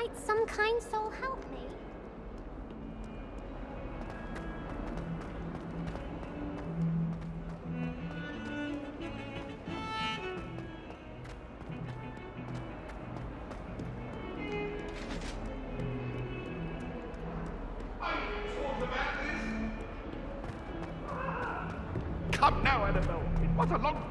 Might some kind soul help me? Come now, Annabelle. What a long...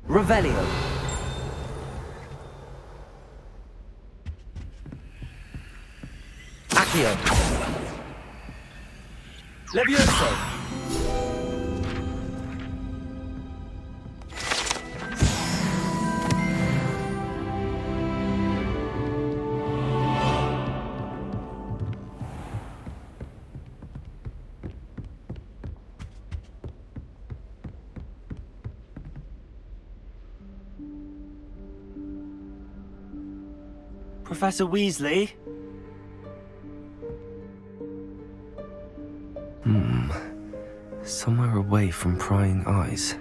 Revelio. Accio. Levioso. Professor Weasley? Somewhere away from prying eyes.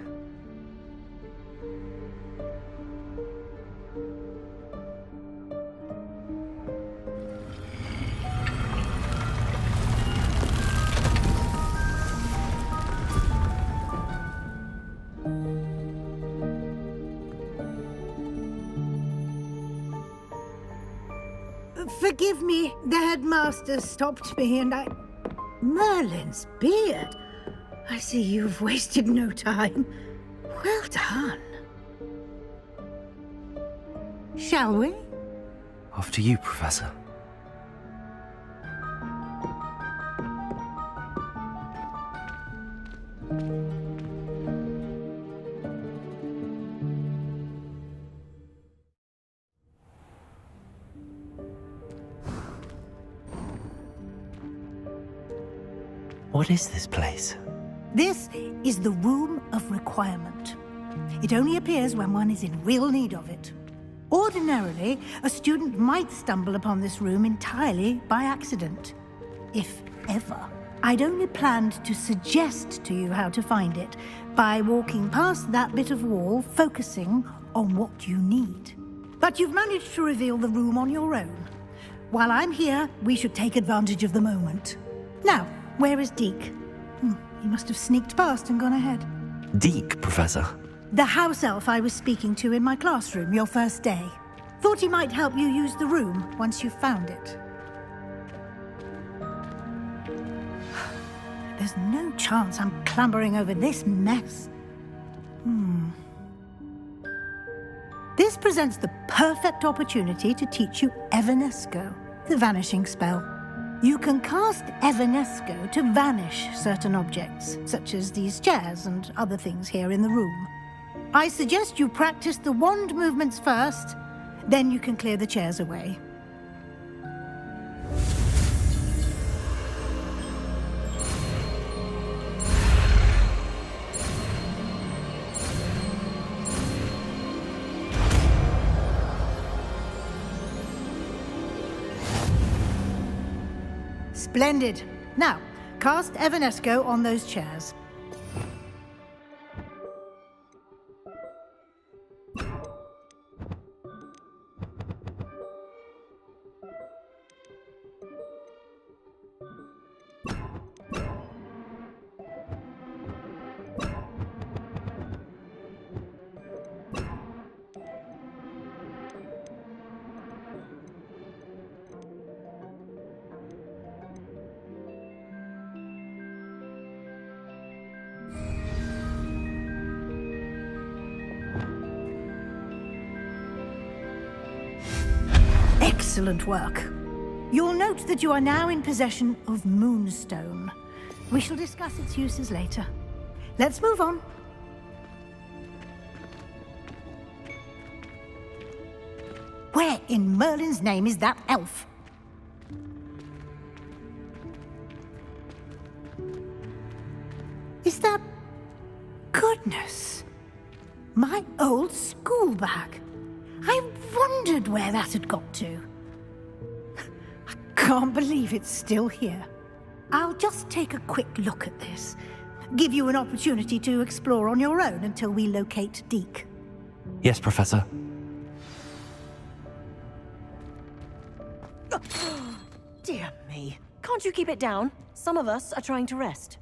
Forgive me, the headmaster stopped me and I... Merlin's beard! I see you've wasted no time. Well done. Shall we? After you, Professor. What is this place? This is the Room of Requirement. It only appears when one is in real need of it. Ordinarily, a student might stumble upon this room entirely by accident, if ever. I'd only planned to suggest to you how to find it by walking past that bit of wall, focusing on what you need. But you've managed to reveal the room on your own. While I'm here, we should take advantage of the moment. Now, where is Deke? He must have sneaked past and gone ahead. Deke, Professor. The house elf I was speaking to in my classroom your first day. Thought he might help you use the room once you've found it. There's no chance I'm clambering over this mess. This presents the perfect opportunity to teach you Evanesco, the vanishing spell. You can cast Evanesco to vanish certain objects, such as these chairs and other things here in the room. I suggest you practice the wand movements first, then you can clear the chairs away. Splendid. Now, cast Evanesco on those chairs. Excellent work. You'll note that you are now in possession of Moonstone. We shall discuss its uses later. Let's move on. Where in Merlin's name is that elf? Is that goodness! My old school bag. I wondered where that had got to. I can't believe it's still here. I'll just take a quick look at this. Give you an opportunity to explore on your own until we locate Deke. Yes, Professor. Dear me. Can't you keep it down? Some of us are trying to rest.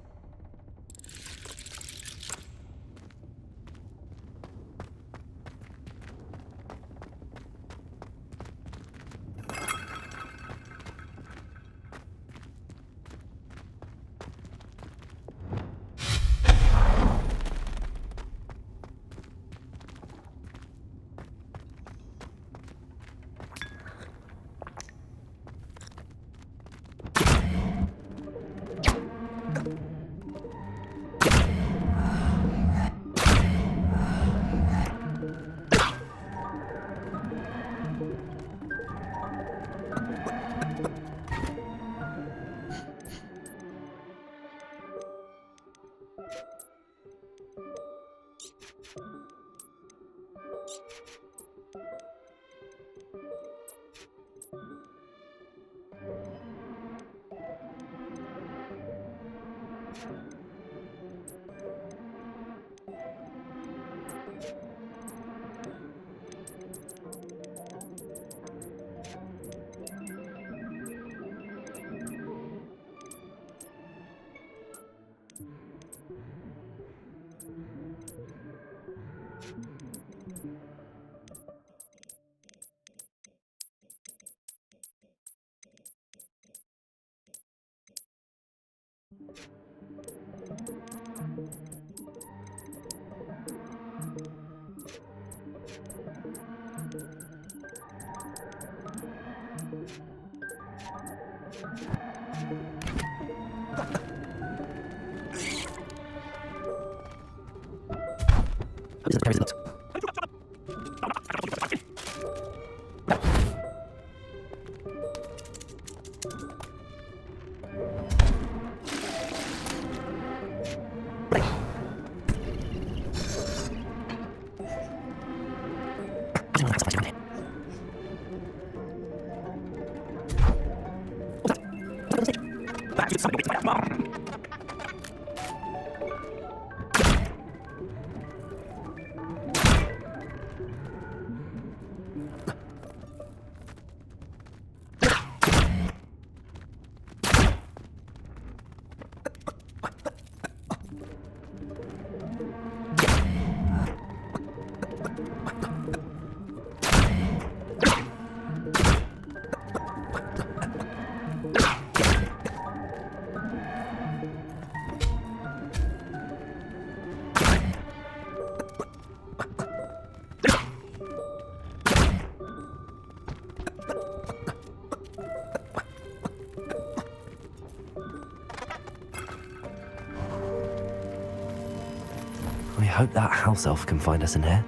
I hope that house elf can find us in here.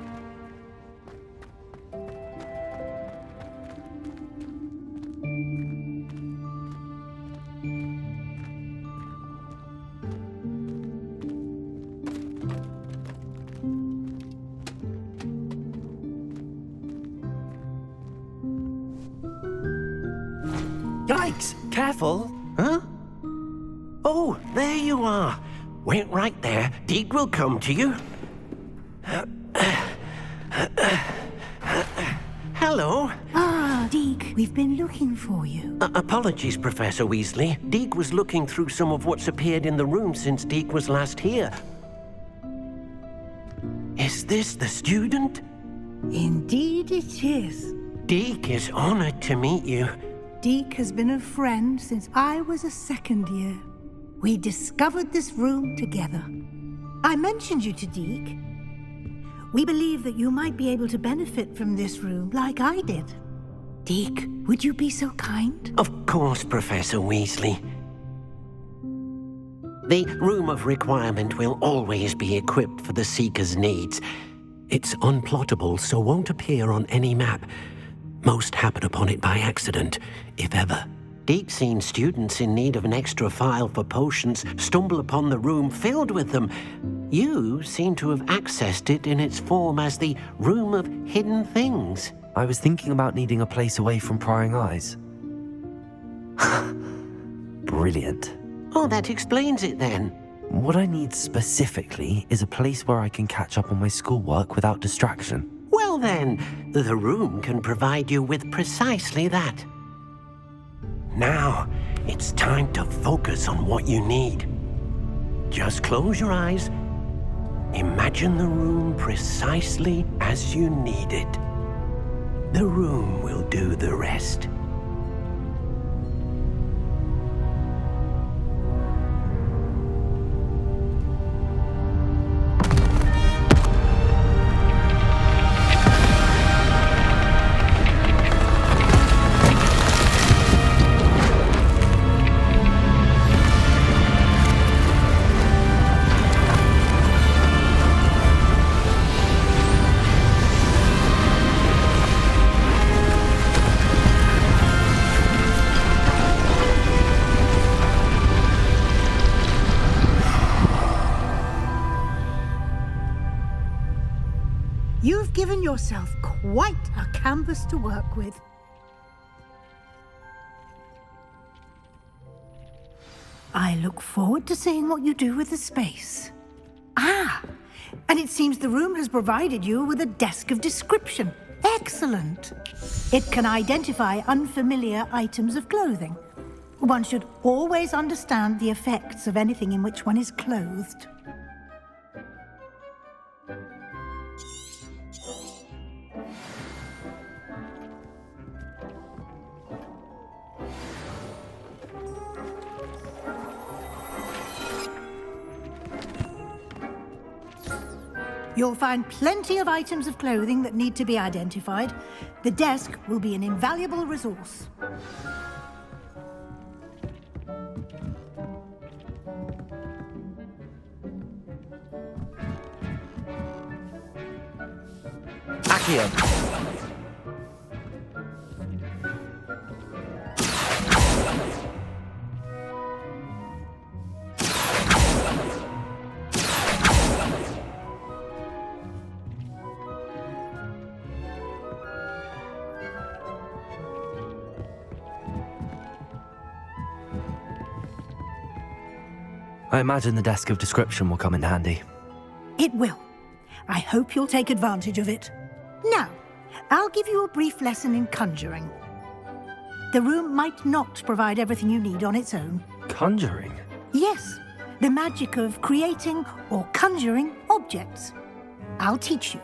Yikes! Careful! Huh? Oh, there you are. Wait right there. Deke will come to you. Hello. Ah, Deke, we've been looking for you. Apologies, Professor Weasley. Deke was looking through some of what's appeared in the room since Deke was last here. Is this the student? Indeed it is. Deke is honored to meet you. Deke has been a friend since I was a second year. We discovered this room together. I mentioned you to Deke. We believe that you might be able to benefit from this room like I did. Deke, would you be so kind? Of course, Professor Weasley. The Room of Requirement will always be equipped for the Seeker's needs. It's unplottable, so won't appear on any map. Most happen upon it by accident, if ever. Deke's seen students in need of an extra file for potions stumble upon the room filled with them. You seem to have accessed it in its form as the Room of Hidden Things. I was thinking about needing a place away from prying eyes. Brilliant. Oh, that explains it then. What I need specifically is a place where I can catch up on my schoolwork without distraction. Well then, the room can provide you with precisely that. Now, it's time to focus on what you need. Just close your eyes. Imagine the room precisely as you need it. The room will do the rest. You've given yourself quite a canvas to work with. I look forward to seeing what you do with the space. Ah, and it seems the room has provided you with a desk of description. Excellent. It can identify unfamiliar items of clothing. One should always understand the effects of anything in which one is clothed. You'll find plenty of items of clothing that need to be identified. The desk will be an invaluable resource. Accio. I imagine the desk of description will come in handy. It will. I hope you'll take advantage of it. Now, I'll give you a brief lesson in conjuring. The room might not provide everything you need on its own. Conjuring? Yes, the magic of creating or conjuring objects. I'll teach you.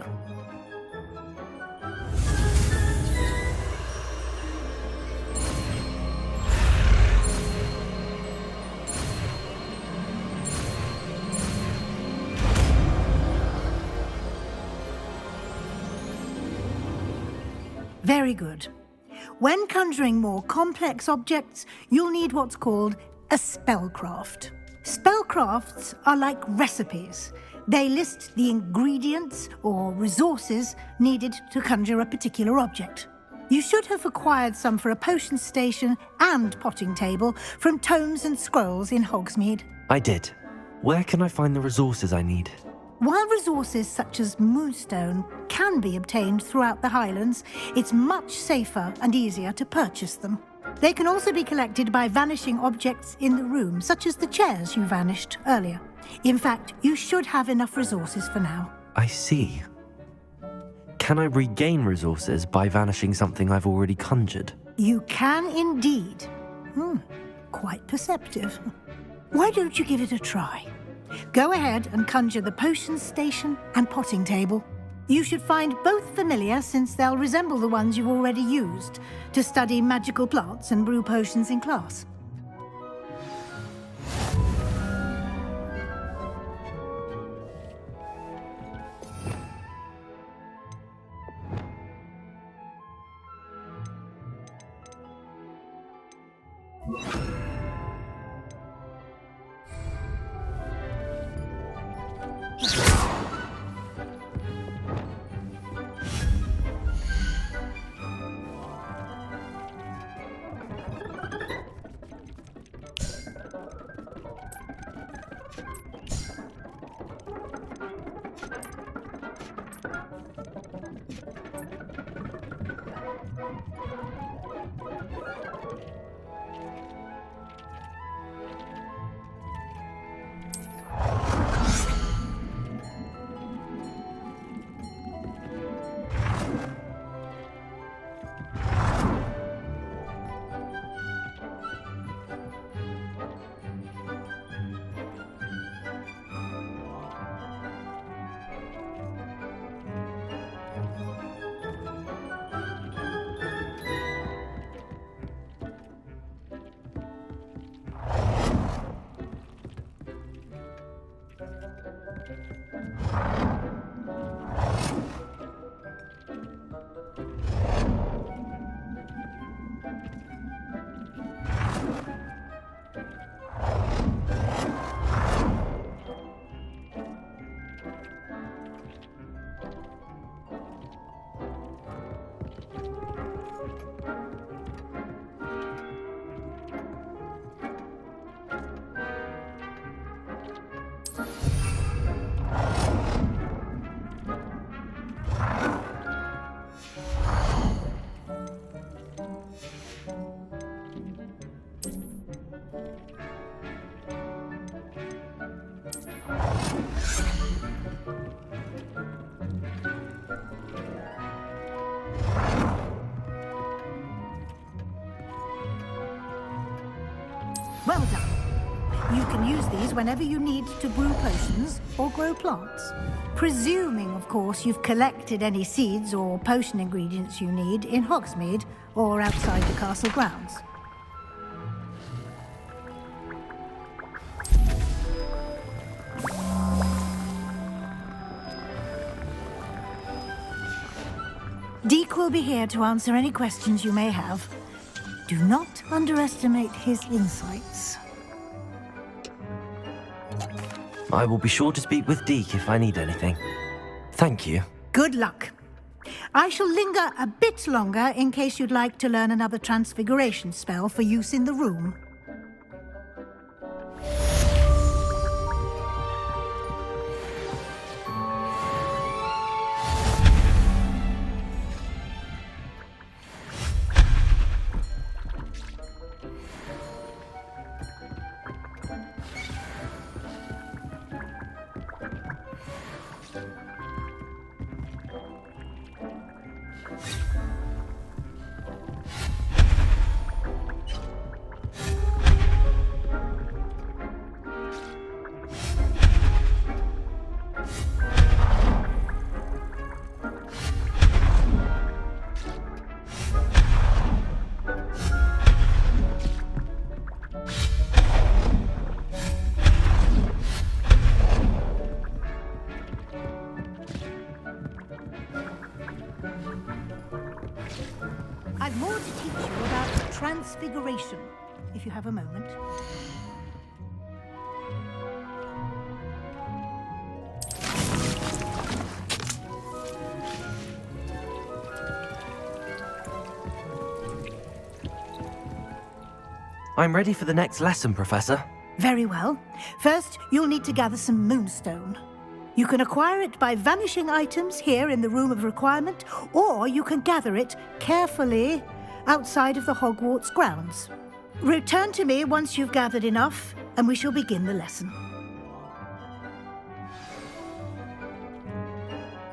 Very good. When conjuring more complex objects, you'll need what's called a spellcraft. Spellcrafts are like recipes. They list the ingredients or resources needed to conjure a particular object. You should have acquired some for a potion station and potting table from tomes and scrolls in Hogsmeade. I did. Where can I find the resources I need? While resources such as moonstone can be obtained throughout the Highlands, it's much safer and easier to purchase them. They can also be collected by vanishing objects in the room, such as the chairs you vanished earlier. In fact, you should have enough resources for now. I see. Can I regain resources by vanishing something I've already conjured? You can indeed. Quite perceptive. Why don't you give it a try? Go ahead and conjure the potion station and potting table. You should find both familiar, since they'll resemble the ones you've already used to study magical plants and brew potions in class. Well done. You can use these whenever you need to brew potions or grow plants. Presuming, of course, you've collected any seeds or potion ingredients you need in Hogsmeade or outside the castle grounds. Deke will be here to answer any questions you may have. Do not underestimate his insights. I will be sure to speak with Deke if I need anything. Thank you. Good luck. I shall linger a bit longer in case you'd like to learn another transfiguration spell for use in the room. I've more to teach you about transfiguration, if you have a moment. I'm ready for the next lesson, Professor. Very well. First, you'll need to gather some moonstone. You can acquire it by vanishing items here in the Room of Requirement, or you can gather it carefully outside of the Hogwarts grounds. Return to me once you've gathered enough, and we shall begin the lesson.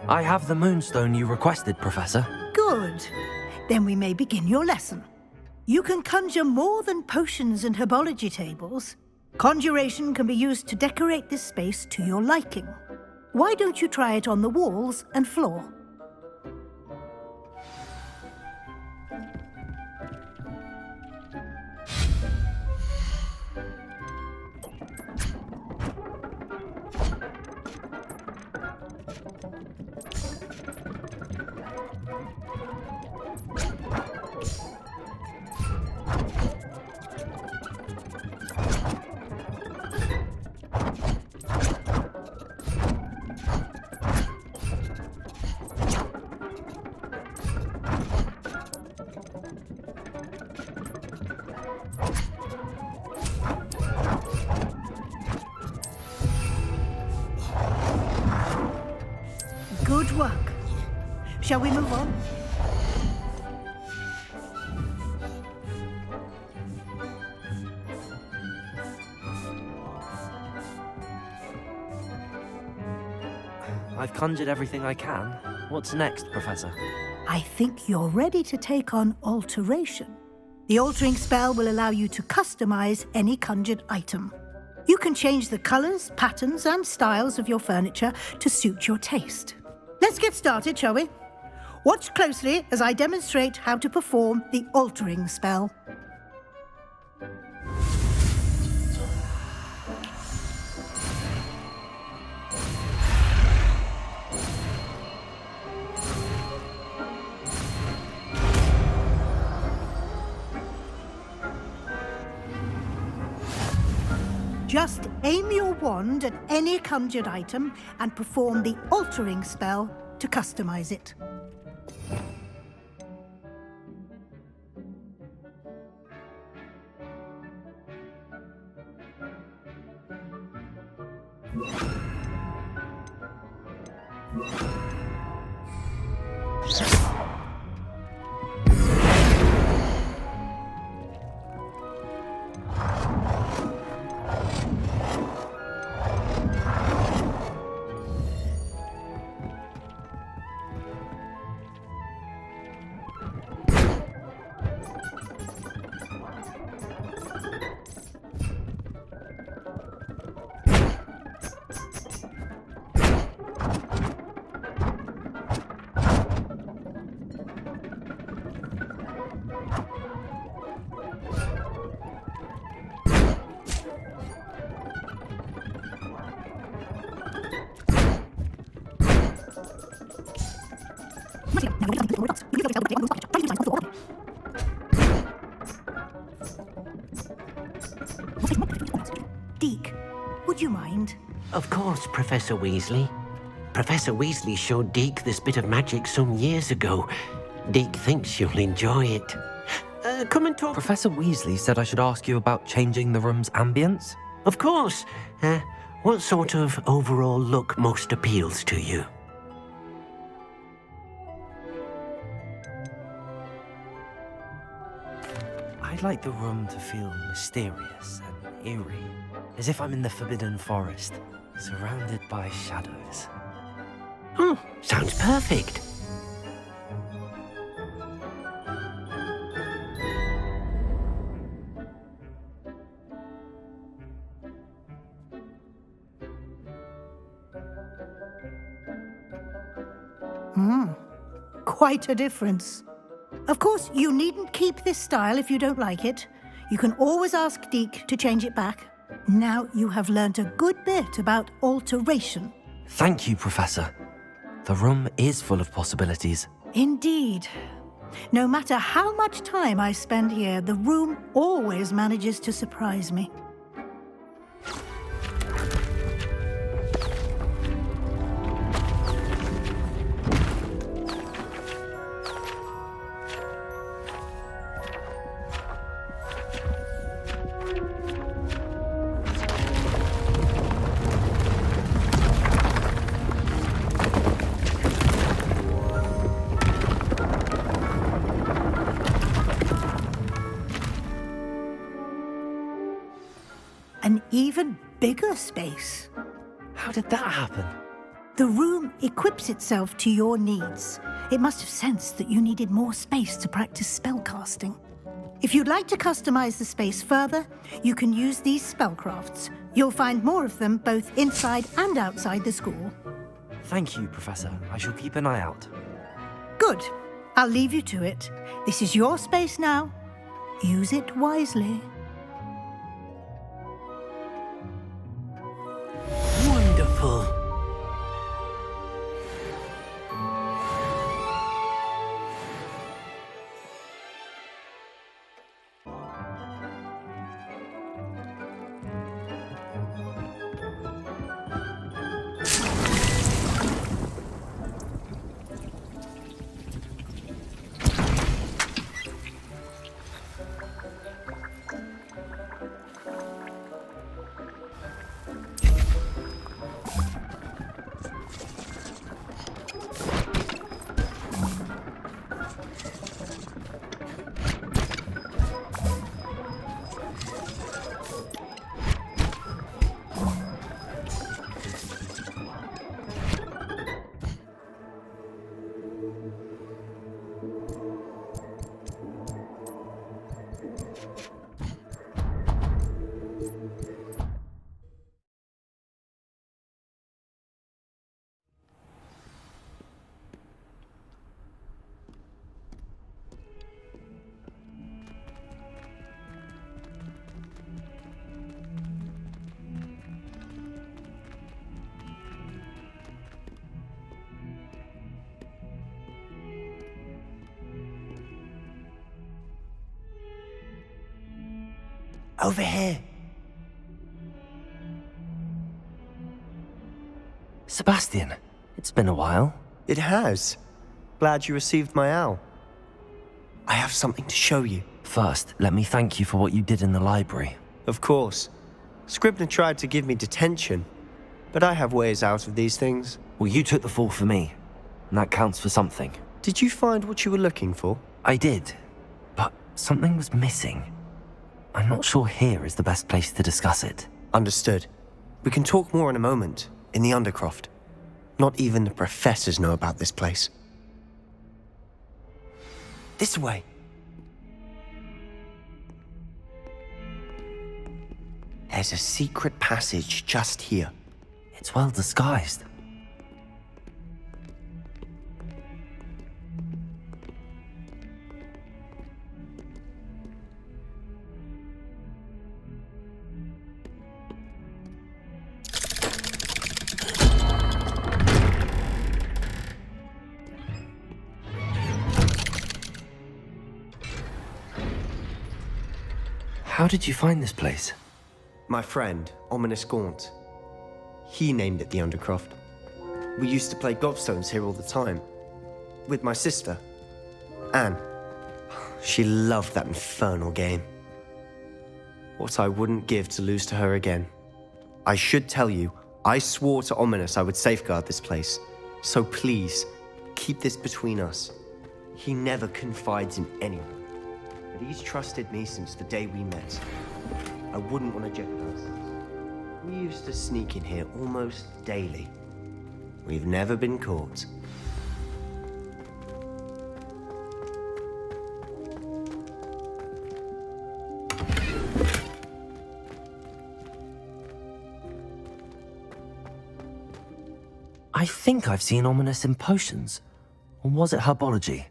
I have the moonstone you requested, Professor. Good. Then we may begin your lesson. You can conjure more than potions and herbology tables. Conjuration can be used to decorate this space to your liking. Why don't you try it on the walls and floor? Good work. Shall we move on? I've conjured everything I can. What's next, Professor? I think you're ready to take on alteration. The altering spell will allow you to customize any conjured item. You can change the colors, patterns, and styles of your furniture to suit your taste. Let's get started, shall we? Watch closely as I demonstrate how to perform the altering spell. Just aim your wand at any conjured item and perform the altering spell to customize it. Deke, would you mind? Of course, Professor Weasley. Professor Weasley showed Deke this bit of magic some years ago. Deke thinks you'll enjoy it. Come and talk. Professor Weasley said I should ask you about changing the room's ambience? Of course. What sort of overall look most appeals to you? I'd like the room to feel mysterious and eerie, as if I'm in the Forbidden Forest, surrounded by shadows. Oh, sounds perfect. Quite a difference. Of course, you needn't keep this style if you don't like it. You can always ask Deke to change it back. Now you have learnt a good bit about alteration. Thank you, Professor. The room is full of possibilities. Indeed. No matter how much time I spend here, the room always manages to surprise me. An even bigger space. How did that happen? The room equips itself to your needs. It must have sensed that you needed more space to practice spellcasting. If you'd like to customize the space further, you can use these spellcrafts. You'll find more of them both inside and outside the school. Thank you, Professor. I shall keep an eye out. Good. I'll leave you to it. This is your space now. Use it wisely. Wonderful. Over here. Sebastian, it's been a while. It has. Glad you received my owl. I have something to show you. First, let me thank you for what you did in the library. Of course. Scribner tried to give me detention, but I have ways out of these things. Well, you took the fall for me, and that counts for something. Did you find what you were looking for? I did, but something was missing. I'm not sure here is the best place to discuss it. Understood. We can talk more in a moment, in the Undercroft. Not even the professors know about this place. This way. There's a secret passage just here. It's well disguised. How did you find this place? My friend, Ominous Gaunt. He named it the Undercroft. We used to play gobstones here all the time. With my sister, Anne. She loved that infernal game. What I wouldn't give to lose to her again. I should tell you, I swore to Ominous I would safeguard this place. So please, keep this between us. He never confides in anyone. But he's trusted me since the day we met. I wouldn't want to jeopardize this. We used to sneak in here almost daily. We've never been caught. I think I've seen Ominous in potions. Or was it herbology?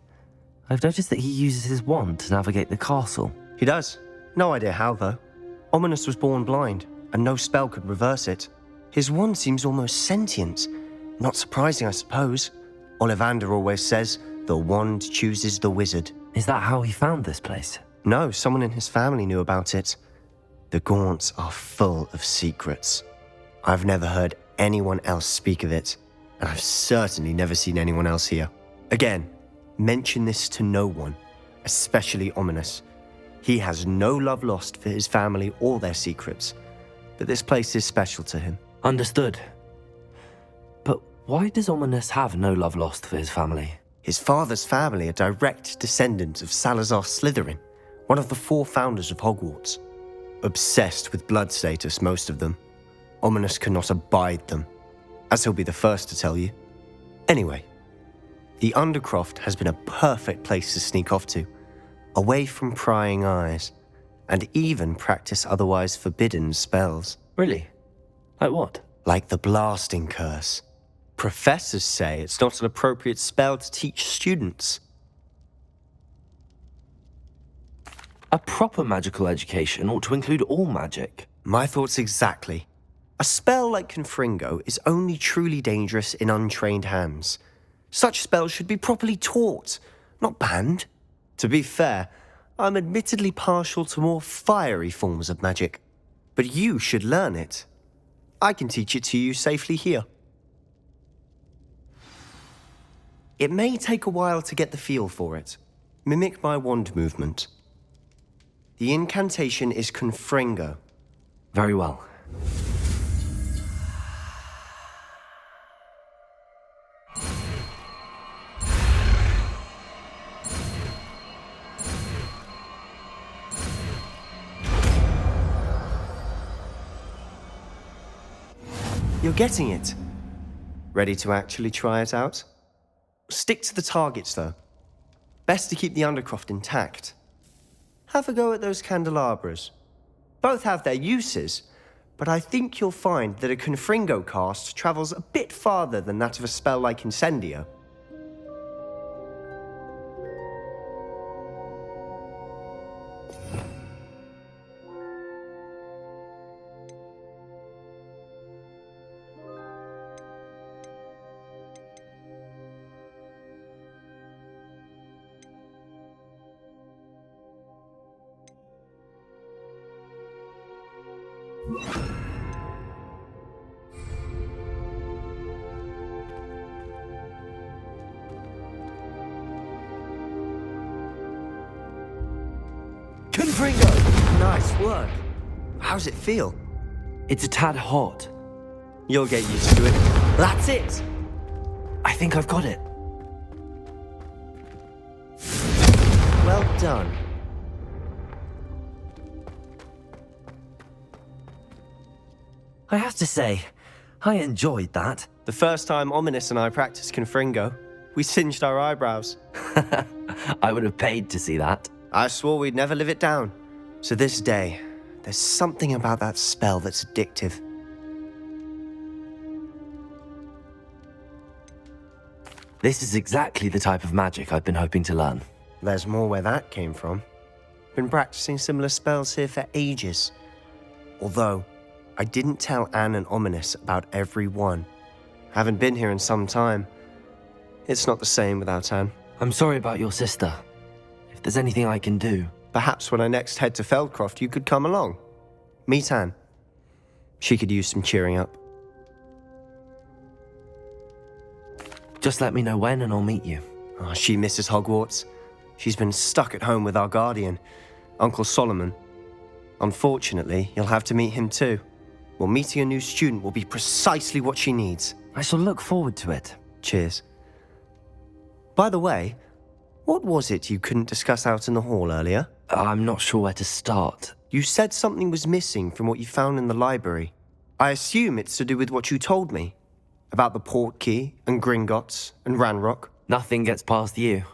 I've noticed that he uses his wand to navigate the castle. He does. No idea how, though. Ominous was born blind, and no spell could reverse it. His wand seems almost sentient. Not surprising, I suppose. Ollivander always says, the wand chooses the wizard. Is that how he found this place? No, someone in his family knew about it. The Gaunts are full of secrets. I've never heard anyone else speak of it, and I've certainly never seen anyone else here. Again, mention this to no one, especially Ominous. He has no love lost for his family or their secrets, but this place is special to him. Understood. But why does Ominous have no love lost for his family? His father's family are direct descendants of Salazar Slytherin, one of the 4 founders of Hogwarts. Obsessed with blood status, most of them. Ominous cannot abide them, as he'll be the first to tell you. Anyway, the Undercroft has been a perfect place to sneak off to, away from prying eyes, and even practice otherwise forbidden spells. Really? Like what? Like the blasting curse. Professors say it's not an appropriate spell to teach students. A proper magical education ought to include all magic. My thoughts exactly. A spell like Confringo is only truly dangerous in untrained hands. Such spells should be properly taught, not banned. To be fair, I'm admittedly partial to more fiery forms of magic. But you should learn it. I can teach it to you safely here. It may take a while to get the feel for it. Mimic my wand movement. The incantation is Confringo. Very well. You're getting it. Ready to actually try it out? Stick to the targets, though. Best to keep the Undercroft intact. Have a go at those candelabras. Both have their uses, but I think you'll find that a Confringo cast travels a bit farther than that of a spell like Incendio. Confringo! Nice work. How's it feel? It's a tad hot. You'll get used to it. That's it! I think I've got it. Well done. I have to say, I enjoyed that. The first time Ominous and I practiced Confringo, we singed our eyebrows. I would have paid to see that. I swore we'd never live it down. So this day, there's something about that spell that's addictive. This is exactly the type of magic I've been hoping to learn. There's more where that came from. Been practicing similar spells here for ages. Although, I didn't tell Anne and Ominous about every one. Haven't been here in some time. It's not the same without Anne. I'm sorry about your sister. If there's anything I can do... Perhaps when I next head to Feldcroft, you could come along. Meet Anne. She could use some cheering up. Just let me know when and I'll meet you. Oh, she misses Hogwarts. She's been stuck at home with our guardian, Uncle Solomon. Unfortunately, you'll have to meet him too. Well, meeting a new student will be precisely what she needs. I shall look forward to it. Cheers. By the way, what was it you couldn't discuss out in the hall earlier? I'm not sure where to start. You said something was missing from what you found in the library. I assume it's to do with what you told me. About the Portkey, and Gringotts, and Ranrock. Nothing gets past you.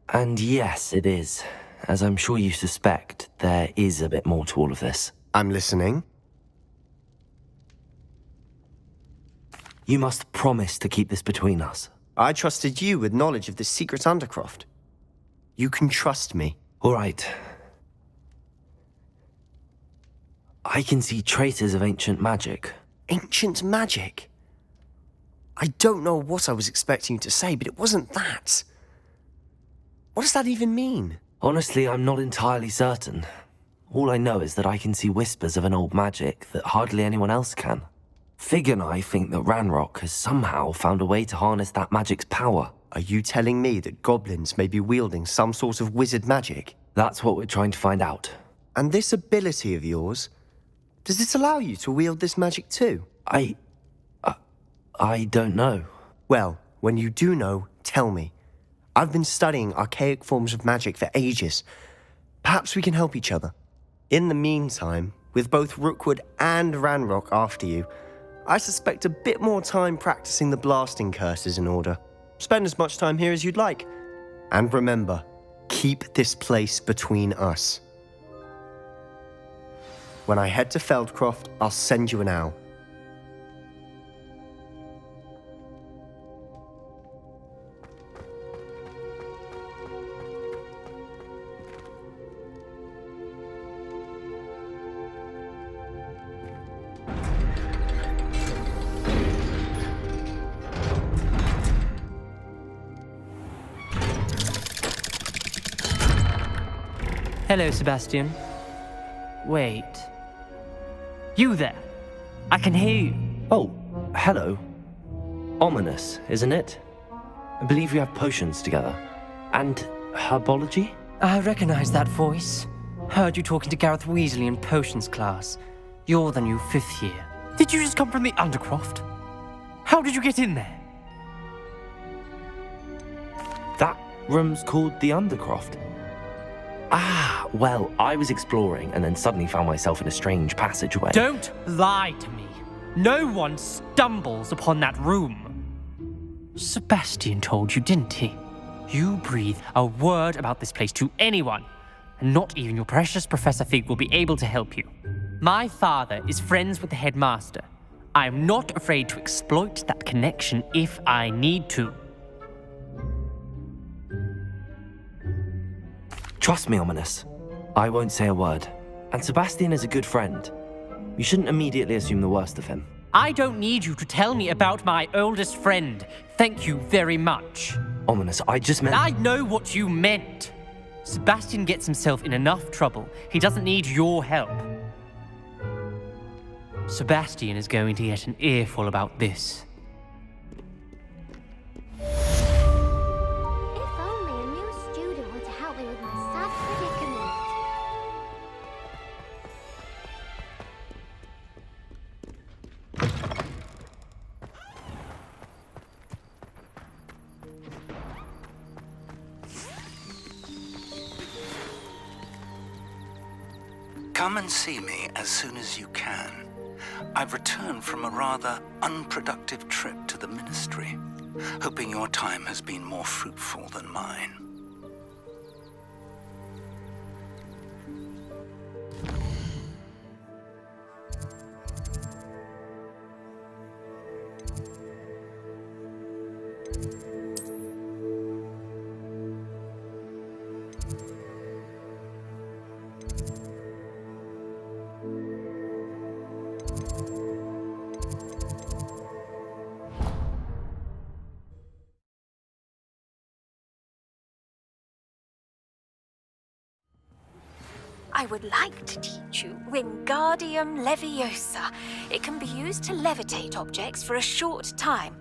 And yes, it is. As I'm sure you suspect, there is a bit more to all of this. I'm listening. You must promise to keep this between us. I trusted you with knowledge of the secret Undercroft. You can trust me. All right. I can see traces of ancient magic. Ancient magic? I don't know what I was expecting you to say, but it wasn't that. What does that even mean? Honestly, I'm not entirely certain. All I know is that I can see whispers of an old magic that hardly anyone else can. Fig and I think that Ranrock has somehow found a way to harness that magic's power. Are you telling me that goblins may be wielding some sort of wizard magic? That's what we're trying to find out. And this ability of yours, does it allow you to wield this magic too? I don't know. Well, when you do know, tell me. I've been studying archaic forms of magic for ages. Perhaps we can help each other. In the meantime, with both Rookwood and Ranrock after you, I suspect a bit more time practicing the blasting curse is in order. Spend as much time here as you'd like. And remember, keep this place between us. When I head to Feldcroft, I'll send you an owl. Hello, Sebastian. Wait. You there? I can hear you. Oh, hello. Ominous, isn't it? I believe we have potions together. And herbology? I recognize that voice. Heard you talking to Gareth Weasley in potions class. You're the new 5th year. Did you just come from the Undercroft? How did you get in there? That room's called the Undercroft. Ah, well, I was exploring and then suddenly found myself in a strange passageway. Don't lie to me. No one stumbles upon that room. Sebastian told you, didn't he? You breathe a word about this place to anyone, and not even your precious Professor Fig will be able to help you. My father is friends with the headmaster. I am not afraid to exploit that connection if I need to. Trust me, Ominous. I won't say a word. And Sebastian is a good friend. You shouldn't immediately assume the worst of him. I don't need you to tell me about my oldest friend. Thank you very much. Ominous, I just meant... I know what you meant. Sebastian gets himself in enough trouble. He doesn't need your help. Sebastian is going to get an earful about this. If only a new student were to help me with my sad predicament. Come and see me as soon as you can. I've returned from a rather unproductive trip to the Ministry, hoping your time has been more fruitful than mine. I would like to teach you Wingardium Leviosa. It can be used to levitate objects for a short time.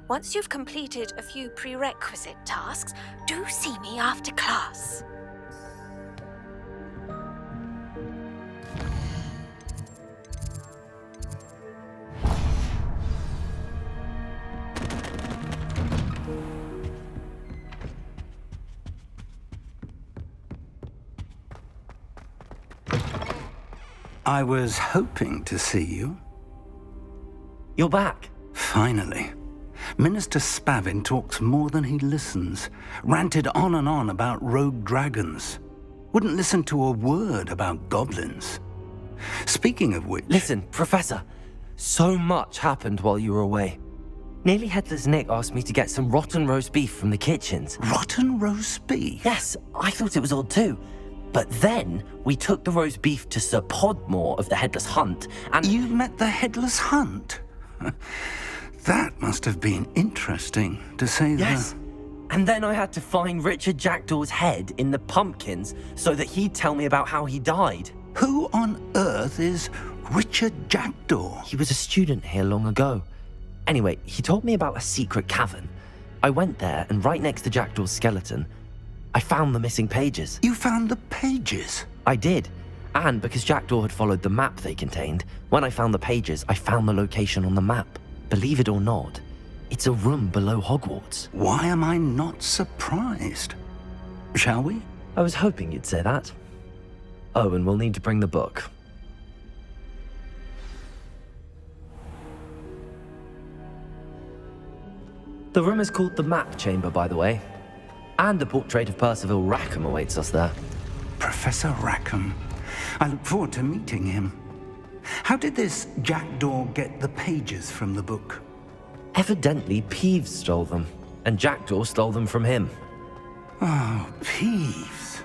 Once you've completed a few prerequisite tasks, do see me after class. I was hoping to see you. You're back. Finally. Minister Spavin talks more than he listens. Ranted on and on about rogue dragons. Wouldn't listen to a word about goblins. Speaking of which... Listen, Professor. So much happened while you were away. Nearly Headless Nick asked me to get some rotten roast beef from the kitchens. Rotten roast beef? Yes, I thought it was odd too. But then we took the roast beef to Sir Podmore of the Headless Hunt, and... You met the Headless Hunt? That must have been interesting, to say the... Yes. And then I had to find Richard Jackdaw's head in the pumpkins so that he'd tell me about how he died. Who on earth is Richard Jackdaw? He was a student here long ago. Anyway, he told me about a secret cavern. I went there, and right next to Jackdaw's skeleton, I found the missing pages. You found the pages? I did. And because Jackdaw had followed the map they contained, when I found the pages, I found the location on the map. Believe it or not, it's a room below Hogwarts. Why am I not surprised? Shall we? I was hoping you'd say that. Oh, and we'll need to bring the book. The room is called the Map Chamber, by the way. And the portrait of Percival Rackham awaits us there. Professor Rackham. I look forward to meeting him. How did this Jackdaw get the pages from the book? Evidently, Peeves stole them, and Jackdaw stole them from him. Oh, Peeves.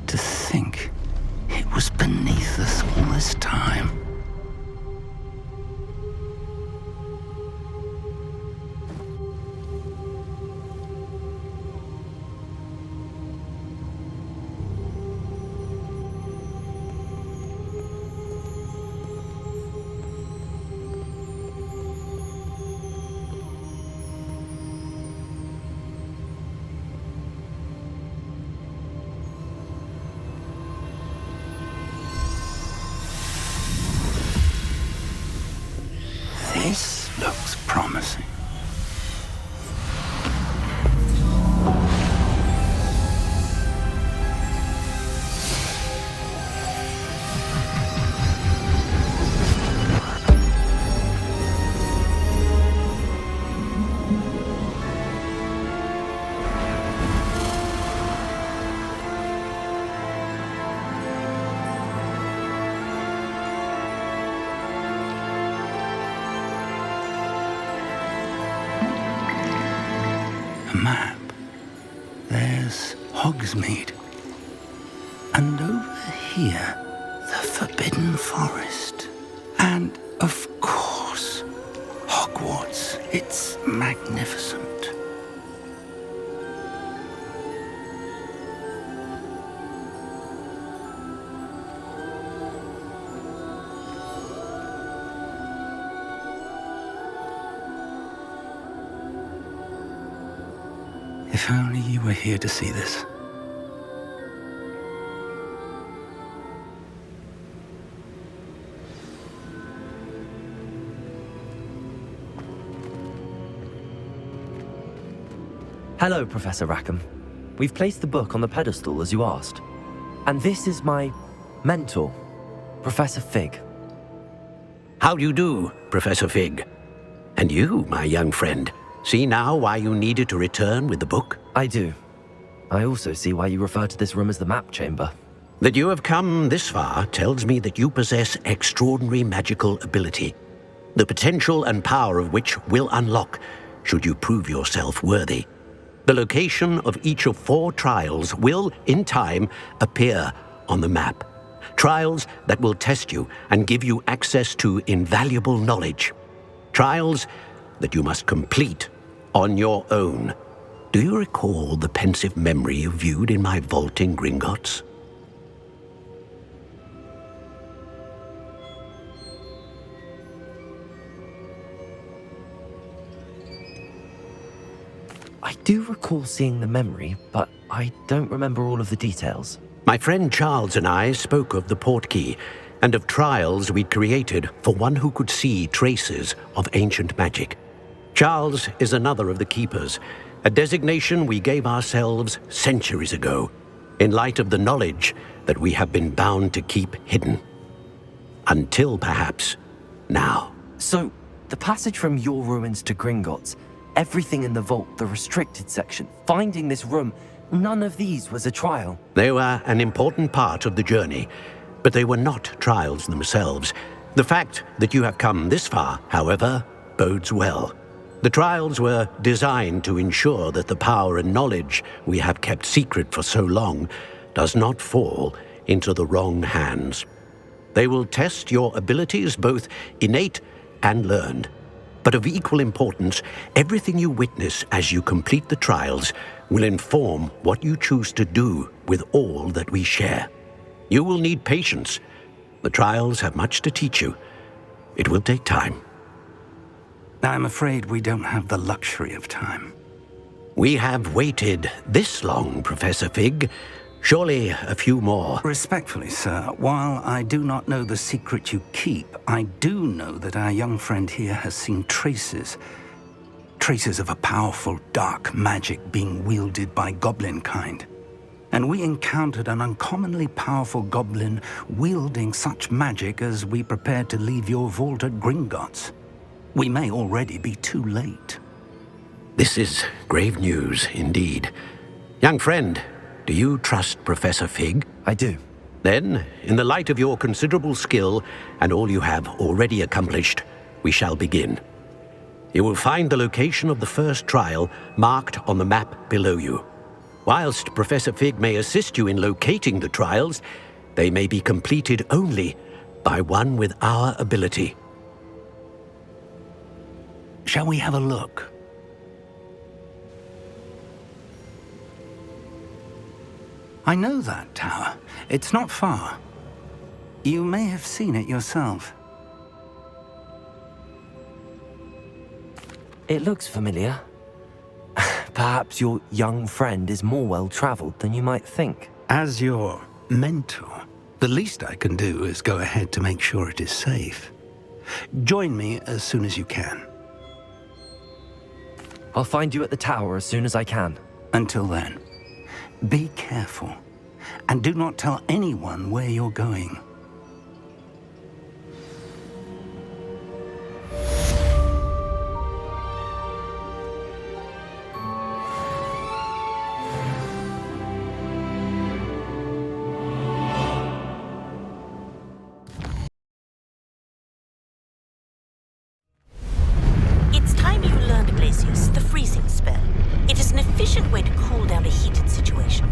To think it was beneath us all this time. This looks promising. Map. There's Hogsmeade. And over here, the Forbidden Forest. And, of course, Hogwarts. It's magnificent. If only you were here to see this. Hello, Professor Rackham. We've placed the book on the pedestal as you asked. And this is my mentor, Professor Fig. How do you do, Professor Fig? And you, my young friend, see now why you needed to return with the book? I do. I also see why you refer to this room as the map chamber. That you have come this far tells me that you possess extraordinary magical ability, the potential and power of which will unlock should you prove yourself worthy. The location of each of 4 trials will, in time, appear on the map. Trials that will test you and give you access to invaluable knowledge. Trials that you must complete on your own. Do you recall the pensive memory you viewed in my vault in Gringotts? I do recall seeing the memory, but I don't remember all of the details. My friend Charles and I spoke of the portkey and of trials we'd created for one who could see traces of ancient magic. Charles is another of the keepers, a designation we gave ourselves centuries ago, in light of the knowledge that we have been bound to keep hidden. Until perhaps now. So, the passage from your ruins to Gringotts, everything in the vault, the restricted section, finding this room, none of these was a trial. They were an important part of the journey, but they were not trials themselves. The fact that you have come this far, however, bodes well. The trials were designed to ensure that the power and knowledge we have kept secret for so long does not fall into the wrong hands. They will test your abilities, both innate and learned. But of equal importance, everything you witness as you complete the trials will inform what you choose to do with all that we share. You will need patience. The trials have much to teach you. It will take time. I'm afraid we don't have the luxury of time. We have waited this long, Professor Fig. Surely a few more. Respectfully, sir, while I do not know the secret you keep, I do know that our young friend here has seen traces of a powerful dark magic being wielded by goblin kind. And we encountered an uncommonly powerful goblin wielding such magic as we prepared to leave your vault at Gringotts. We may already be too late. This is grave news indeed. Young friend, do you trust Professor Fig? I do. Then, in the light of your considerable skill and all you have already accomplished, we shall begin. You will find the location of the first trial marked on the map below you. Whilst Professor Fig may assist you in locating the trials, they may be completed only by one with our ability. Shall we have a look? I know that tower. It's not far. You may have seen it yourself. It looks familiar. Perhaps your young friend is more well-traveled than you might think. As your mentor, the least I can do is go ahead to make sure it is safe. Join me as soon as you can. I'll find you at the tower as soon as I can. Until then, be careful, and do not tell anyone where you're going. It's time you learned, Glacius, the freezing spell. It is an efficient way to cool down a heated situation.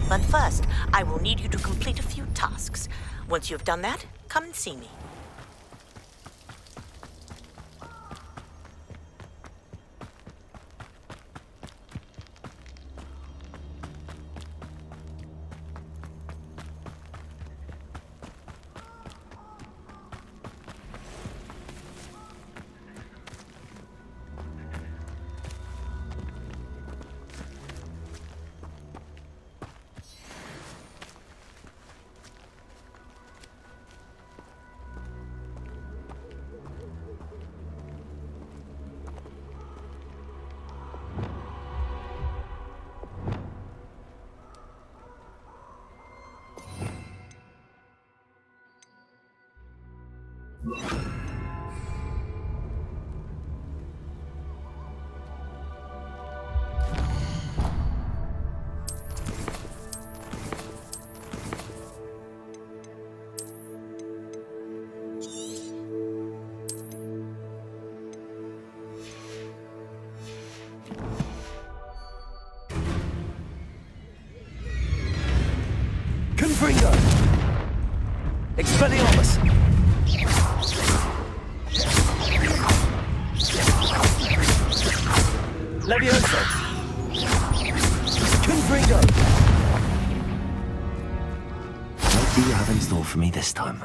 But first, I will need you to complete a few tasks. Once you have done that, come and see me. Levioso! Confringo! What do you have in store for me this time?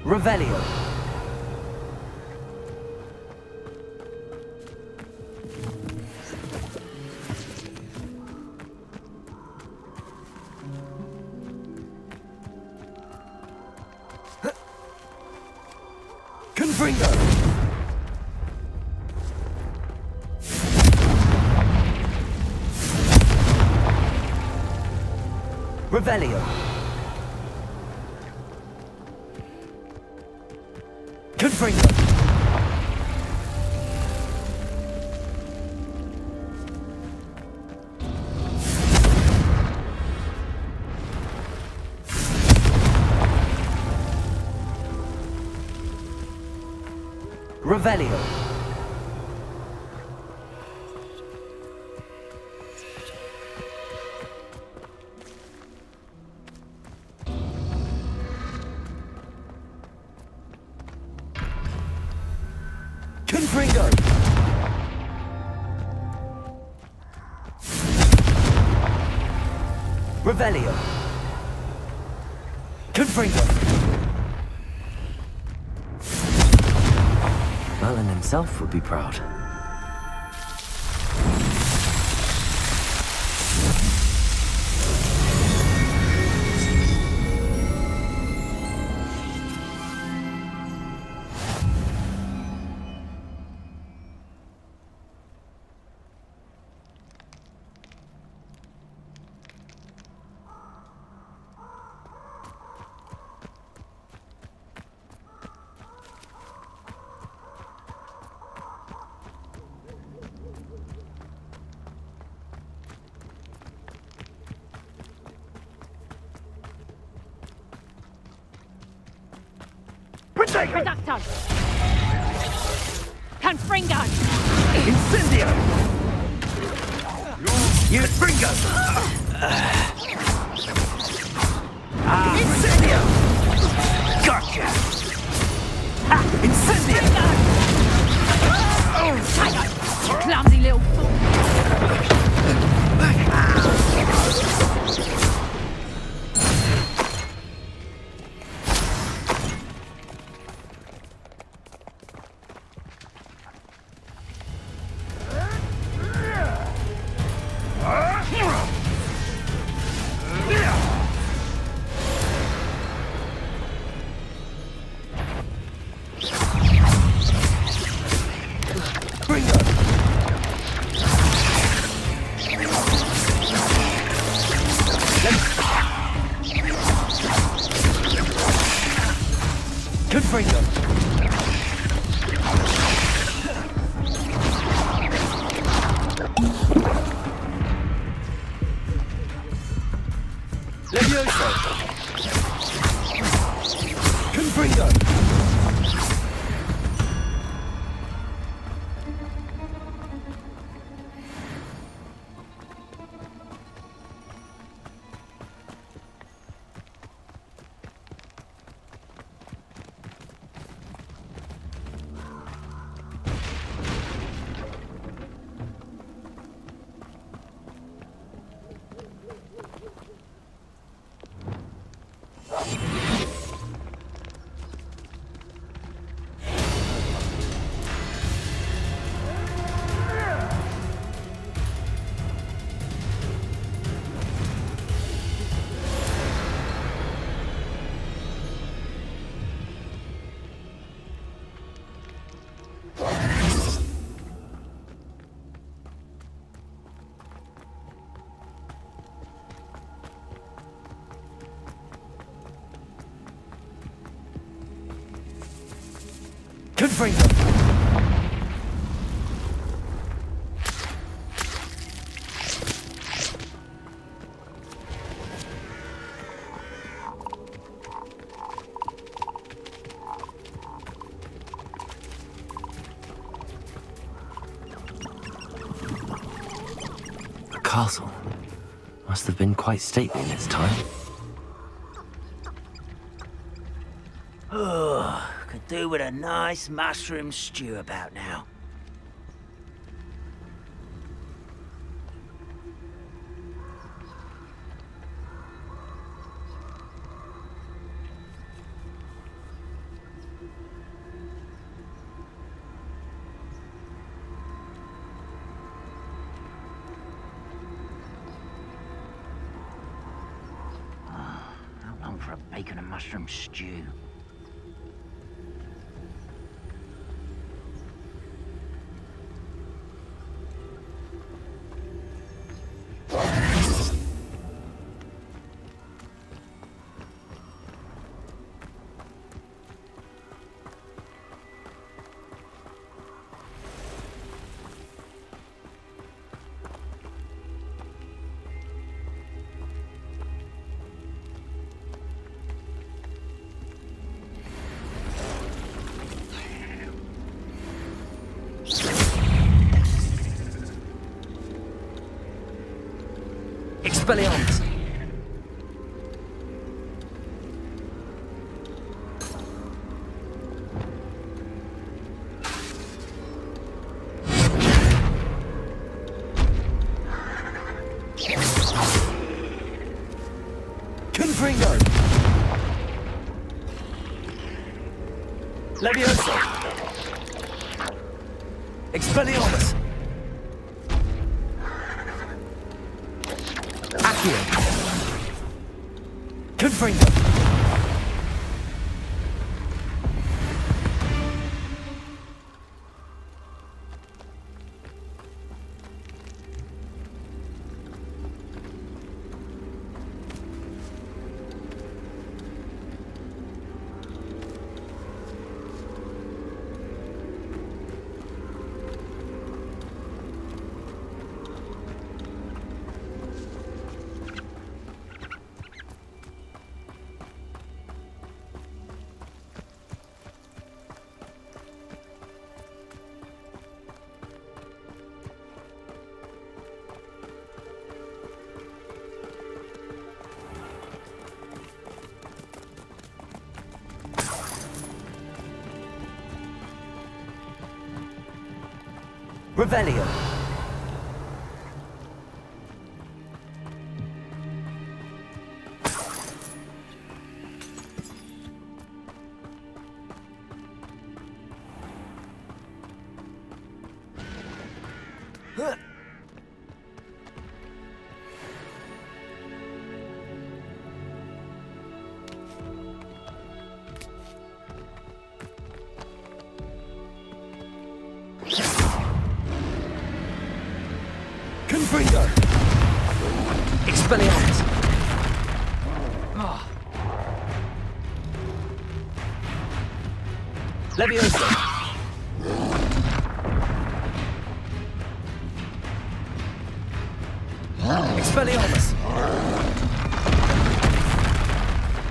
Revelio. Confringo. Revelio. Confringo. Revelio. Confringo. Revelio. Confringo. Merlin himself would be proud. Reducto! Confringo! Incendio! Confringo! Incendio! Gotcha! Incendio! You clumsy little fool! Confringo! Levioso! Confringo! Confringo! castle. Must have been quite stately in its time. Oh, could do with a nice mushroom stew about now. How long for a bacon and mushroom stew? Expelliarmus! Confringo! Leviosa! Expelliarmus! Accio! Confringo! Revelio. Confringo! Expelliarmus! Leviosa! Expelliarmus!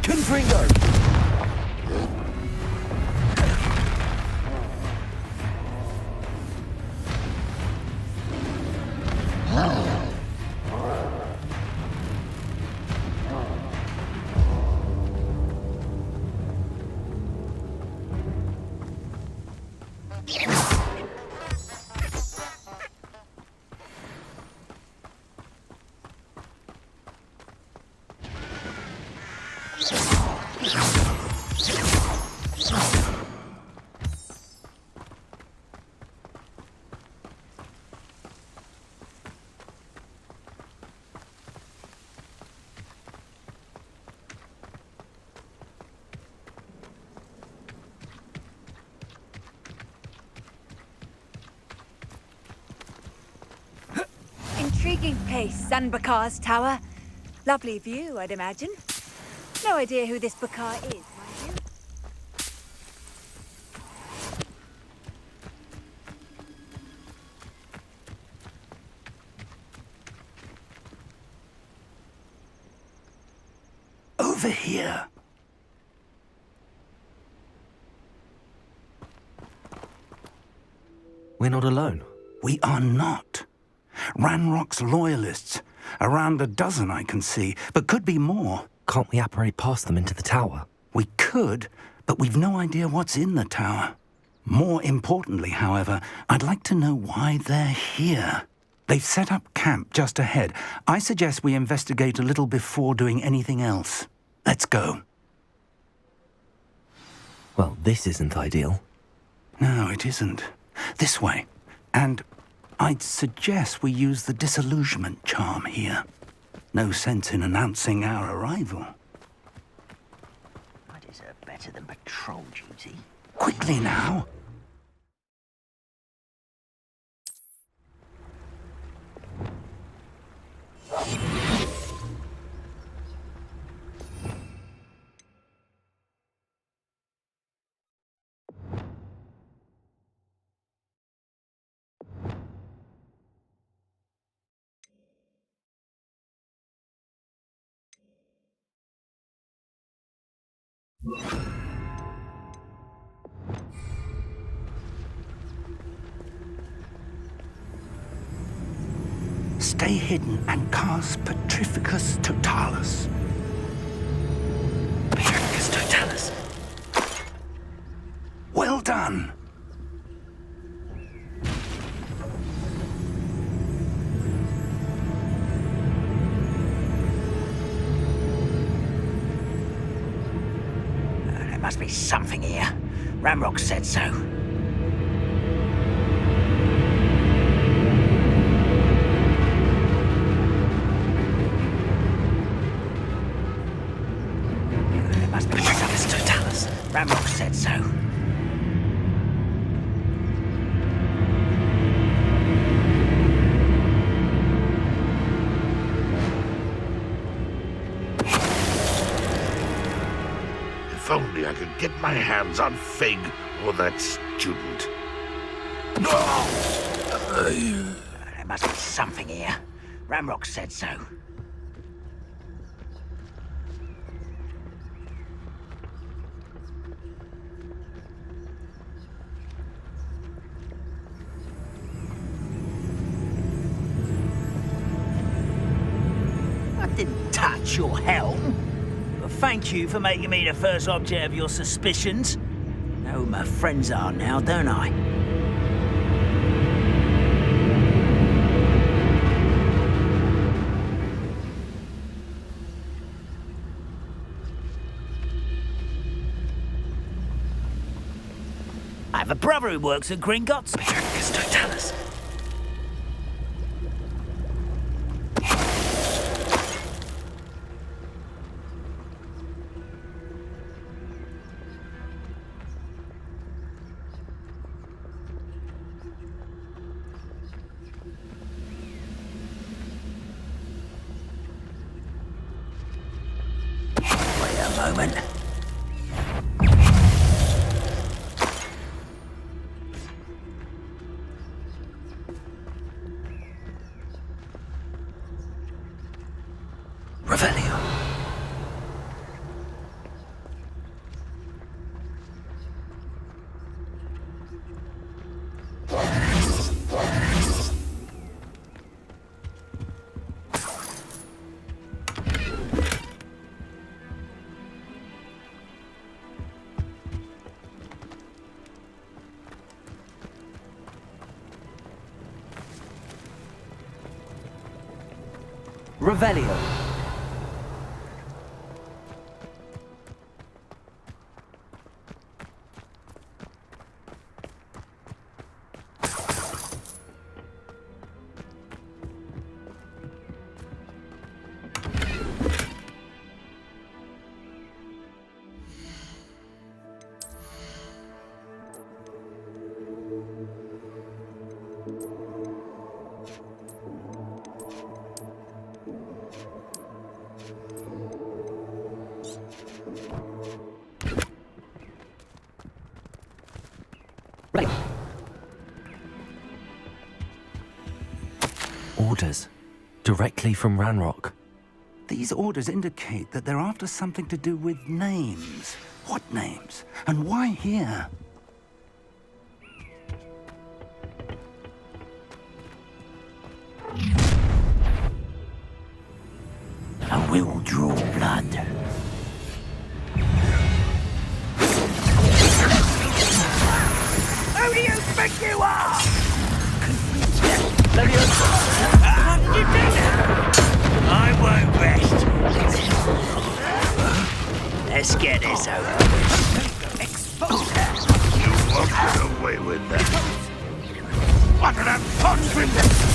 Confringo! Intriguing place, Sanbakar's tower. Lovely view, I'd imagine. No idea who this Bakar is, mind you. Over here. We're not alone. We are not. Ranrock's loyalists. Around a dozen I can see, but could be more. Can't we apparate past them into the tower? We could, but we've no idea what's in the tower. More importantly, however, I'd like to know why they're here. They've set up camp just ahead. I suggest we investigate a little before doing anything else. Let's go. Well, this isn't ideal. No, it isn't. This way. And I'd suggest we use the disillusionment charm here. No sense in announcing our arrival. I deserve better than patrol duty. Quickly now. Stay hidden and cast Petrificus Totalis. Petrificus Totalis. Well done. There must be something here. Ranrock said so. There must be something. Totalis. Ranrock said so. If only I could get my hands on Fig or that student. There must be something here. Ranrock said so. I didn't touch your helm. But thank you for making me the first object of your suspicions. Know who my friends are now, don't I? I have a brother who works at Gringotts. Petrificus Totalis. Wait a moment. Revelio. Revelio. Right. Orders. Directly from Ranrock. These orders indicate that they're after something to do with names. What names? And why here? will draw blood. Who do you think you are? How did you do that? I won't rest. Let's get this over. You won't get away with that. What an unfortunate...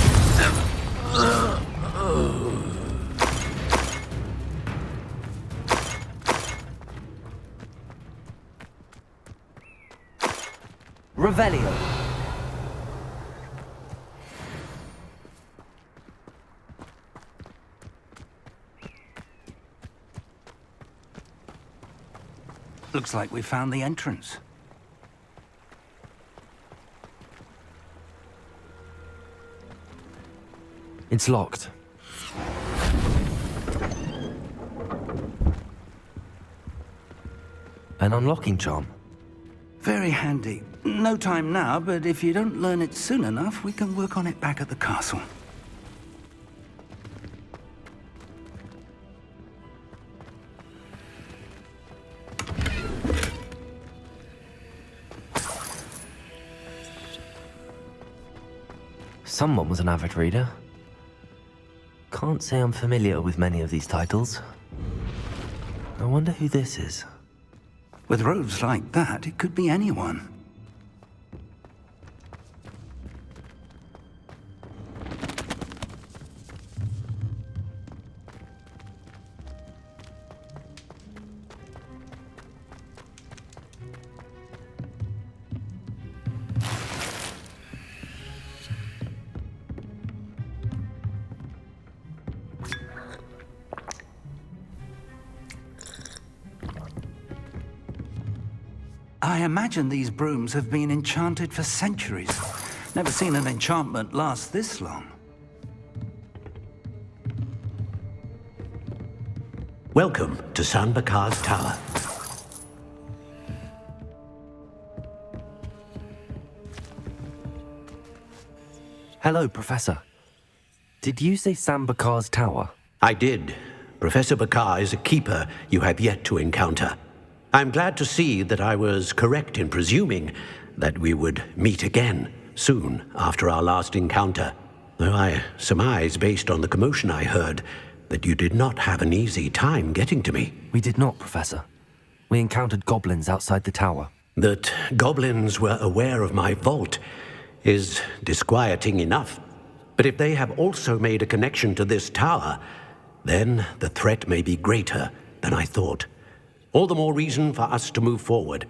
Revelio. Looks like we found the entrance. It's locked. An unlocking charm. Very handy. No time now, but if you don't learn it soon enough, we can work on it back at the castle. Someone was an avid reader. Can't say I'm familiar with many of these titles. I wonder who this is. With robes like that, it could be anyone. I imagine these brooms have been enchanted for centuries. Never seen an enchantment last this long. Welcome to San Bakar's Tower. Hello, Professor. Did you say Sam Bakar's tower? I did. Professor Bakar is a keeper you have yet to encounter. I'm glad to see that I was correct in presuming that we would meet again soon after our last encounter, though I surmise, based on the commotion I heard, that you did not have an easy time getting to me. We did not, Professor. We encountered goblins outside the tower. That goblins were aware of my vault is disquieting enough. But if they have also made a connection to this tower, then the threat may be greater than I thought. All the more reason for us to move forward.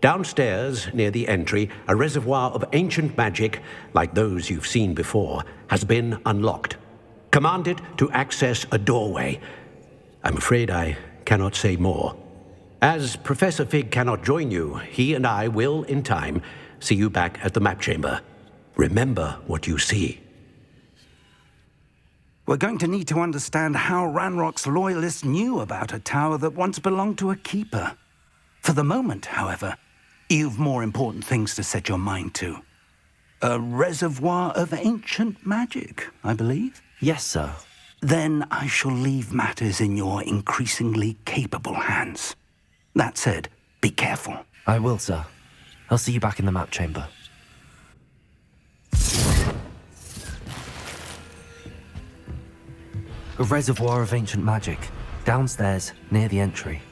Downstairs, near the entry, a reservoir of ancient magic, like those you've seen before, has been unlocked. Commanded to access a doorway. I'm afraid I cannot say more. As Professor Fig cannot join you, he and I will, in time, see you back at the map chamber. Remember what you see. We're going to need to understand how Ranrock's loyalists knew about a tower that once belonged to a keeper. For the moment, however, you've more important things to set your mind to. A reservoir of ancient magic, I believe? Yes, sir. Then I shall leave matters in your increasingly capable hands. That said, be careful. I will, sir. I'll see you back in the map chamber. A reservoir of ancient magic, downstairs, near the entry.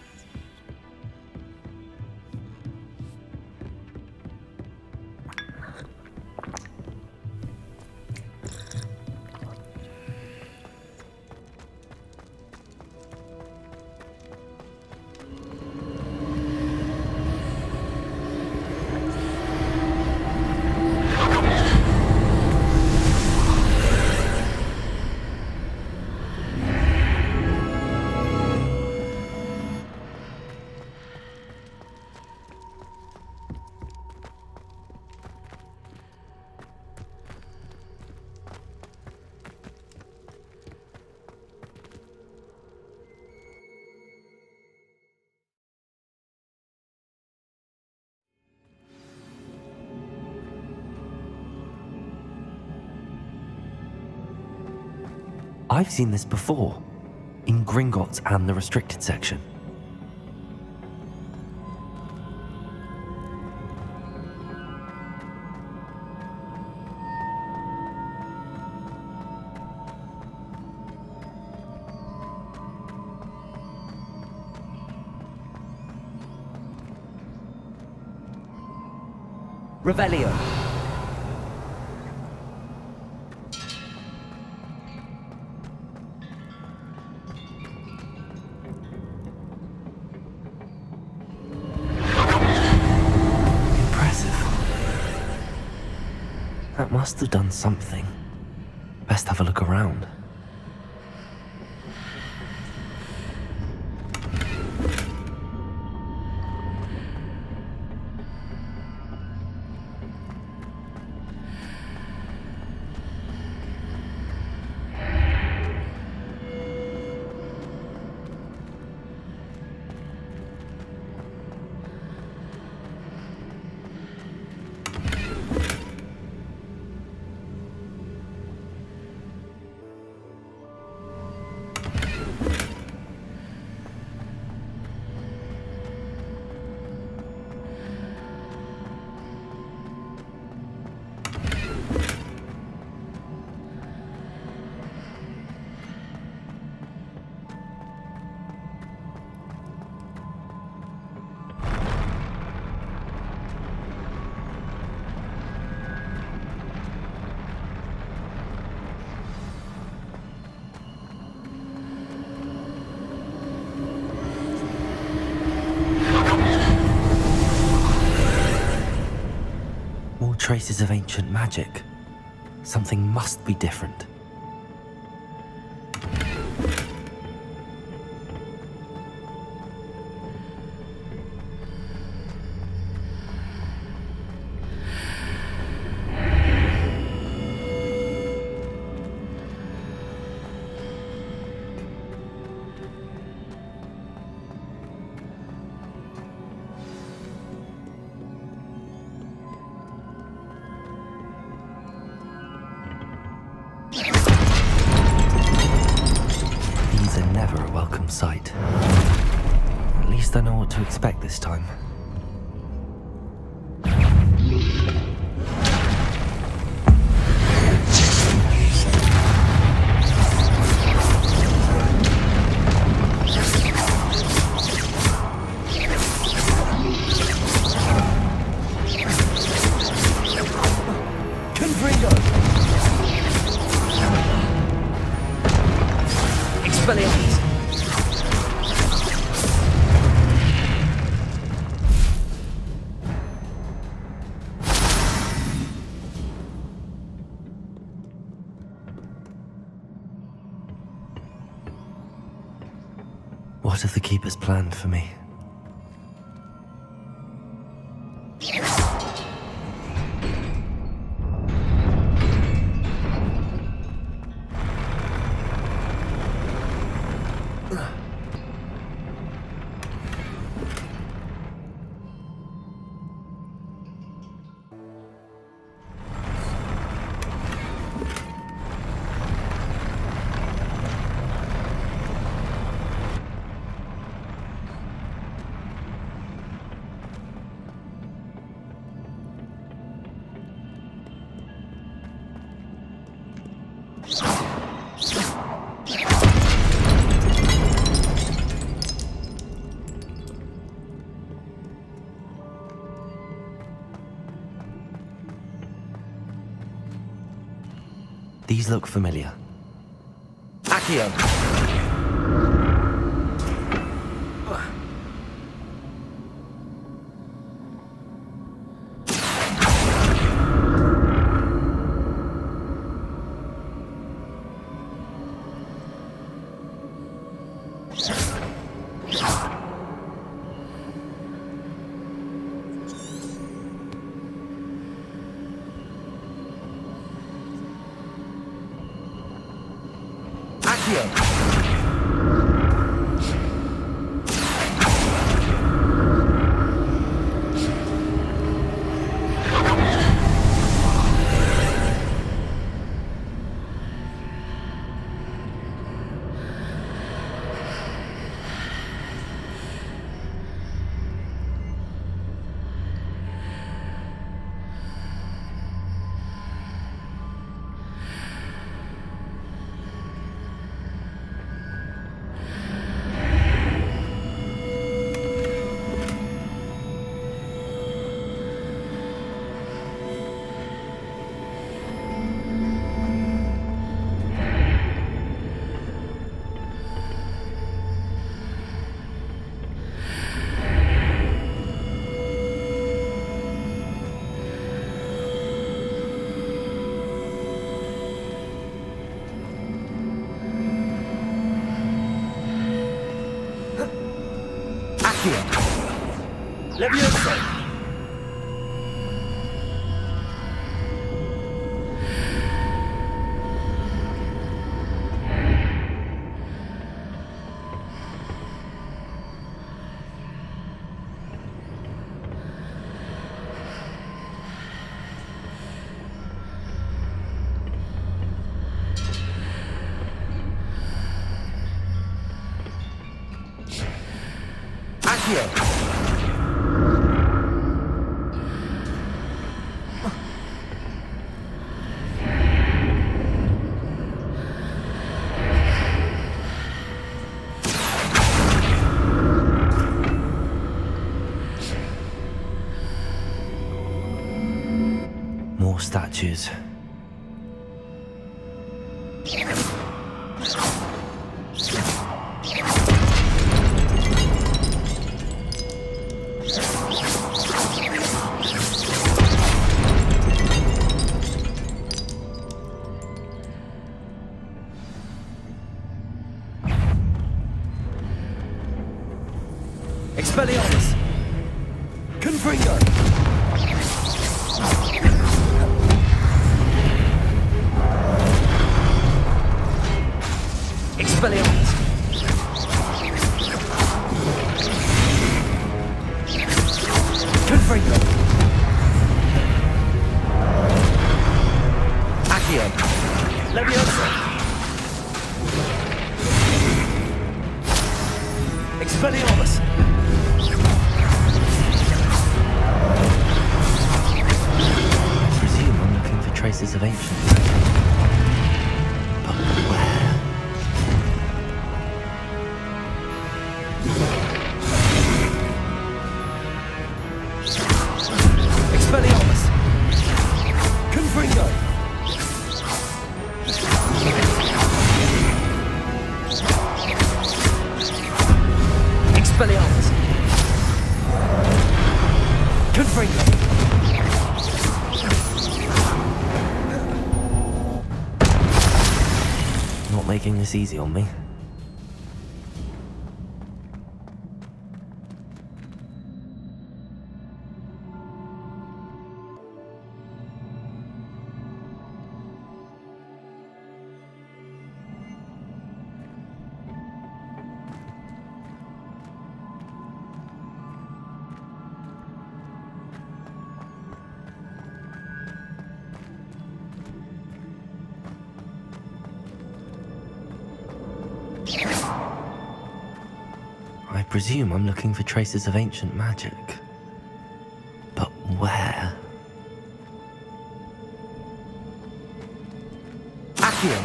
I've seen this before. In Gringotts and the restricted section. Revelio. That must have done something. Best have a look around. Traces of ancient magic. Something must be different. Sight. At least I know what to expect this time. What have the Keepers planned for me? These look familiar. Accio! Accio. Levioso. More statues. Expelliarmus. Confringo. Expelliarmus. Confringo. Accio. Levioso. Expelliarmus. I presume I'm looking for traces of ancient magic. But where? Expelliarmus. Confringo. Expelliarmus. Confringo. Not making this easy on me. I presume I'm looking for traces of ancient magic. But where? Accio.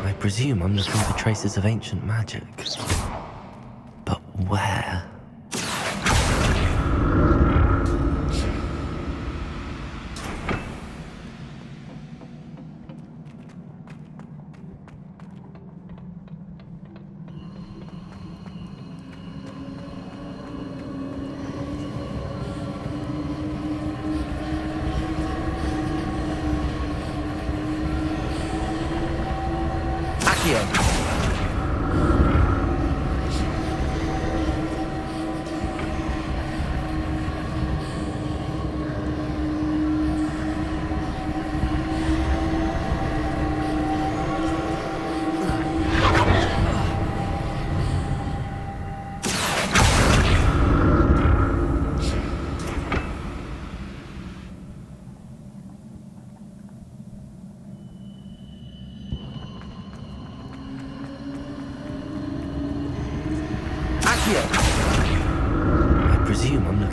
I presume I'm looking for traces of ancient magic. But where?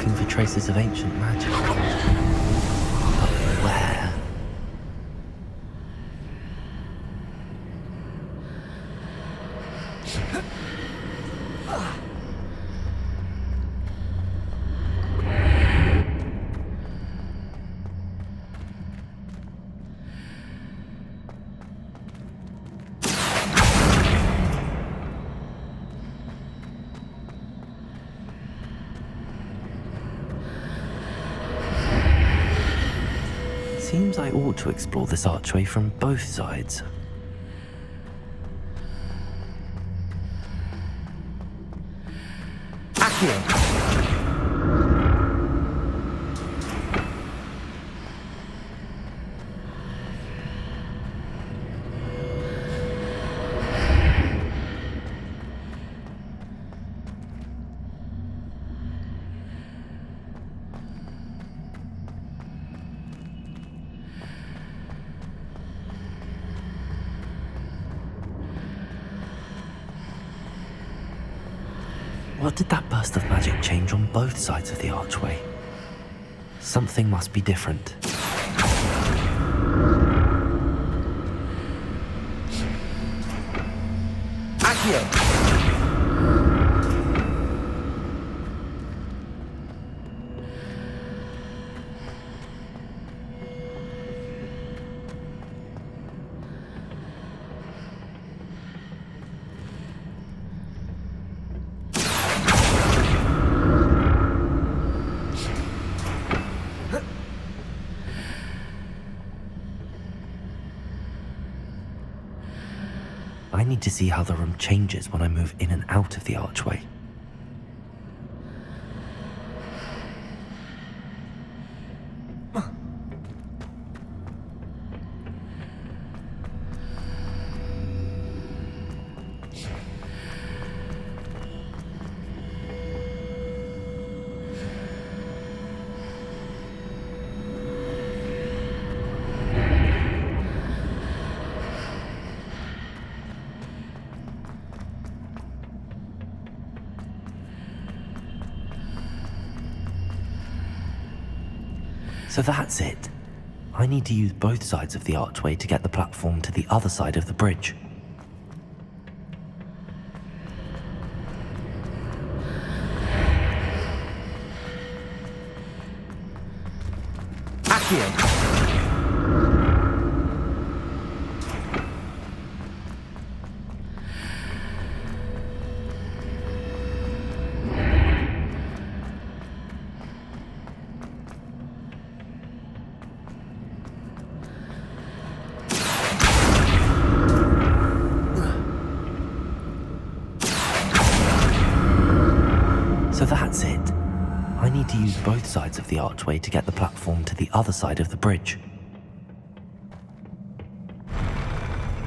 looking for traces of ancient magic. But where? Seems I ought to explore this archway from both sides. Accio! What did that burst of magic change on both sides of the archway? Something must be different. Accio! I need to see how the room changes when I move in and out of the archway. So that's it. I need to use both sides of the archway to get the platform to the other side of the bridge. Accio! So that's it. I need to use both sides of the archway to get the platform to the other side of the bridge.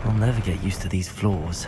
I'll never get used to these floors.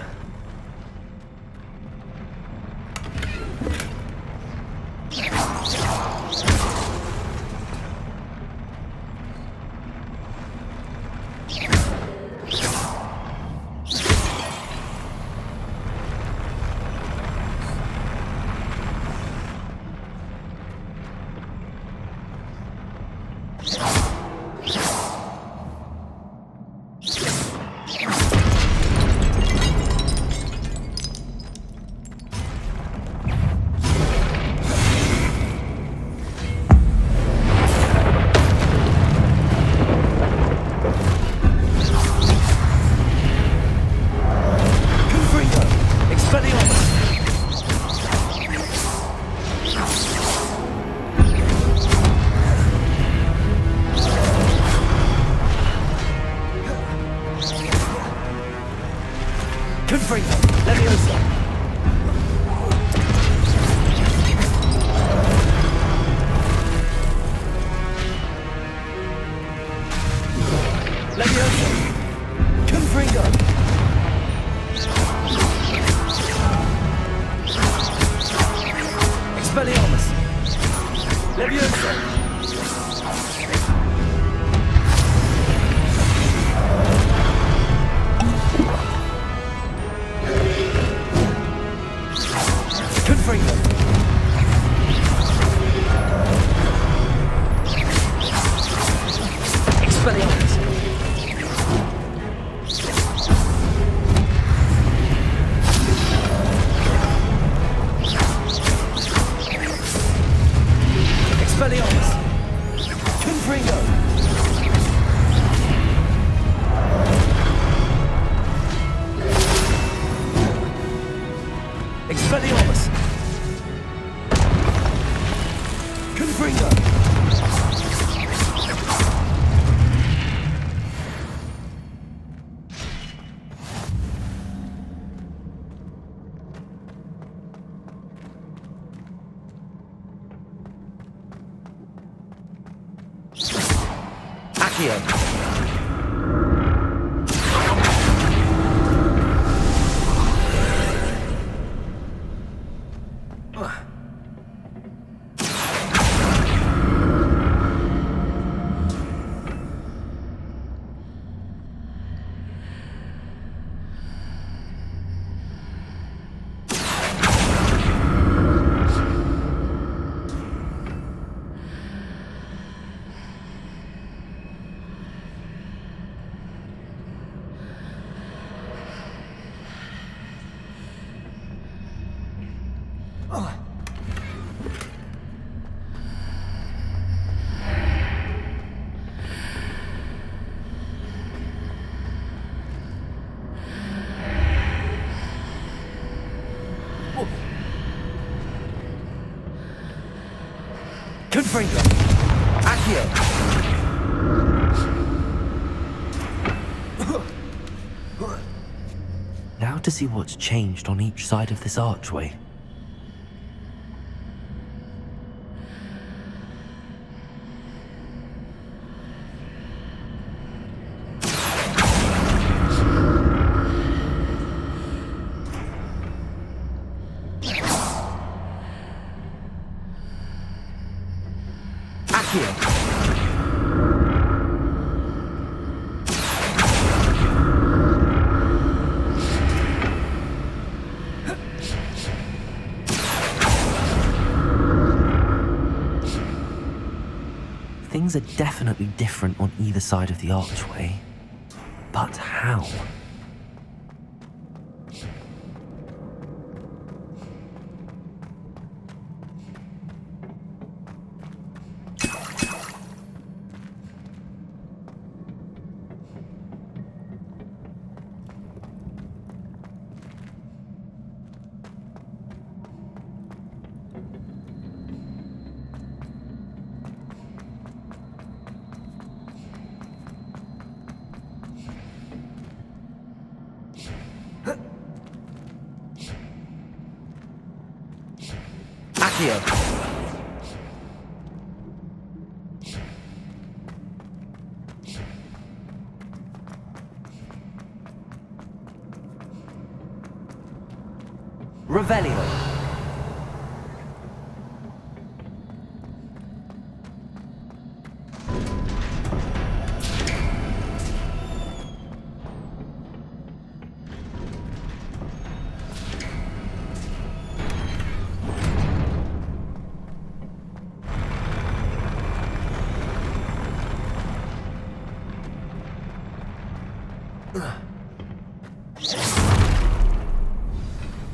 Accio! Confringo! Accio! Now to see what's changed on each side of this archway. Things are definitely different on either side of the archway. But how? Accio! Revelio!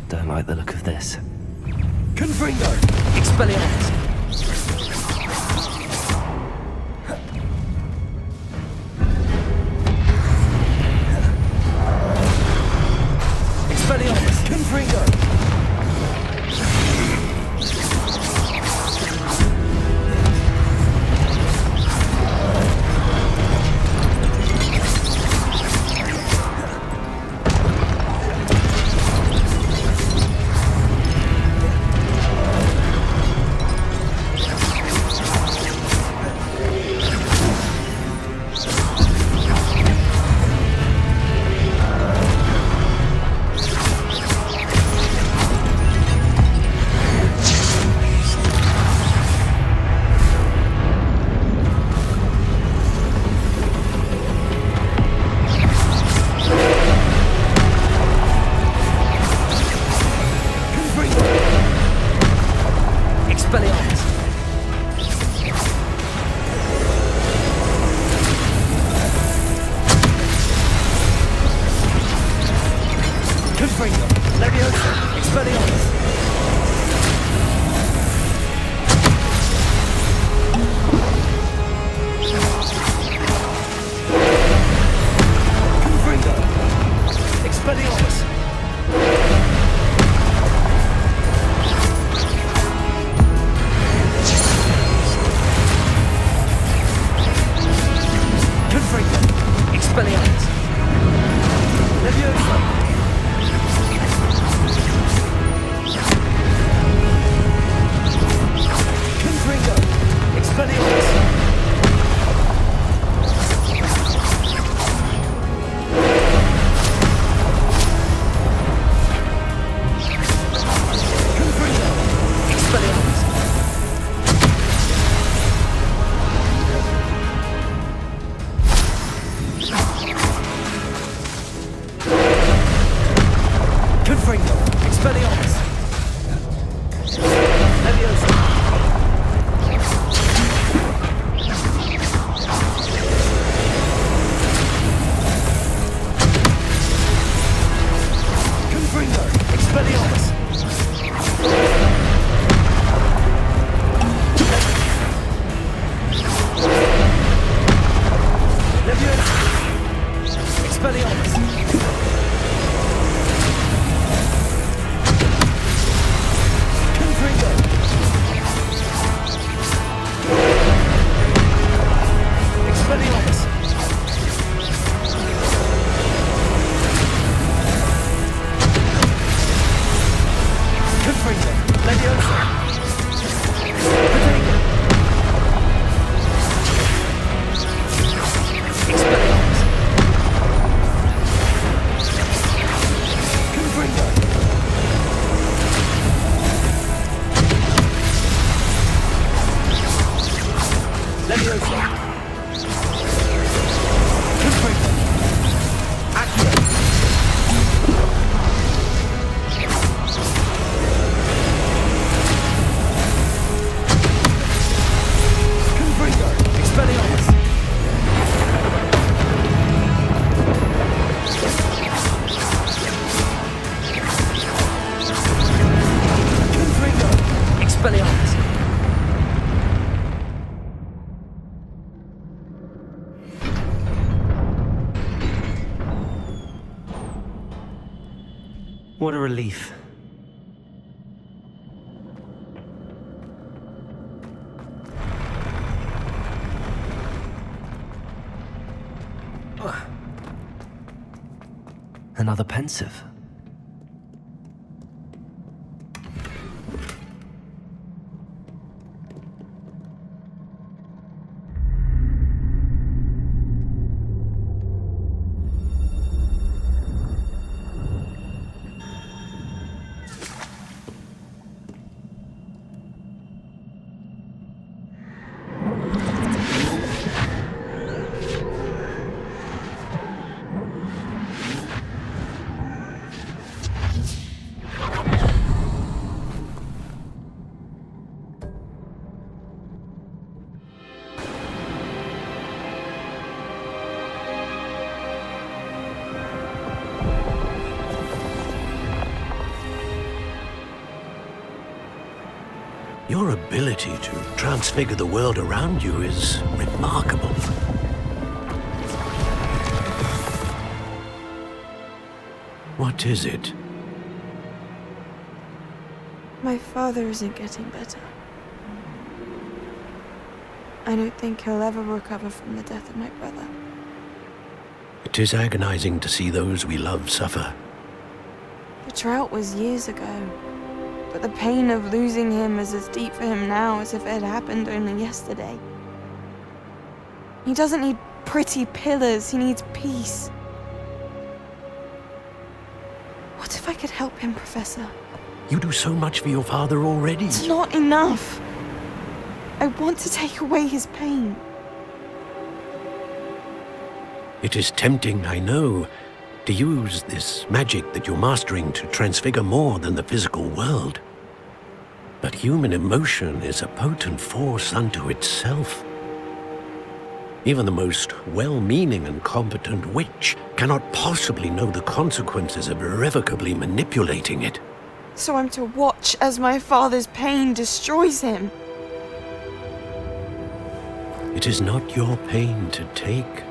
Don't like the look of this. Confringo! Expelliarmus! Expelliarmus! Confringo! Leviosa! What a relief. Another pensive. Your ability to transfigure the world around you is remarkable. What is it? My father isn't getting better. I don't think he'll ever recover from the death of my brother. It is agonizing to see those we love suffer. The drought was years ago, but the pain of losing him is as deep for him now as if it had happened only yesterday. He doesn't need pretty pillars, he needs peace. What if I could help him, Professor? You do so much for your father already. It's not enough. I want to take away his pain. It is tempting, I know, to use this magic that you're mastering to transfigure more than the physical world. But human emotion is a potent force unto itself. Even the most well-meaning and competent witch cannot possibly know the consequences of irrevocably manipulating it. So I'm to watch as my father's pain destroys him. It is not your pain to take.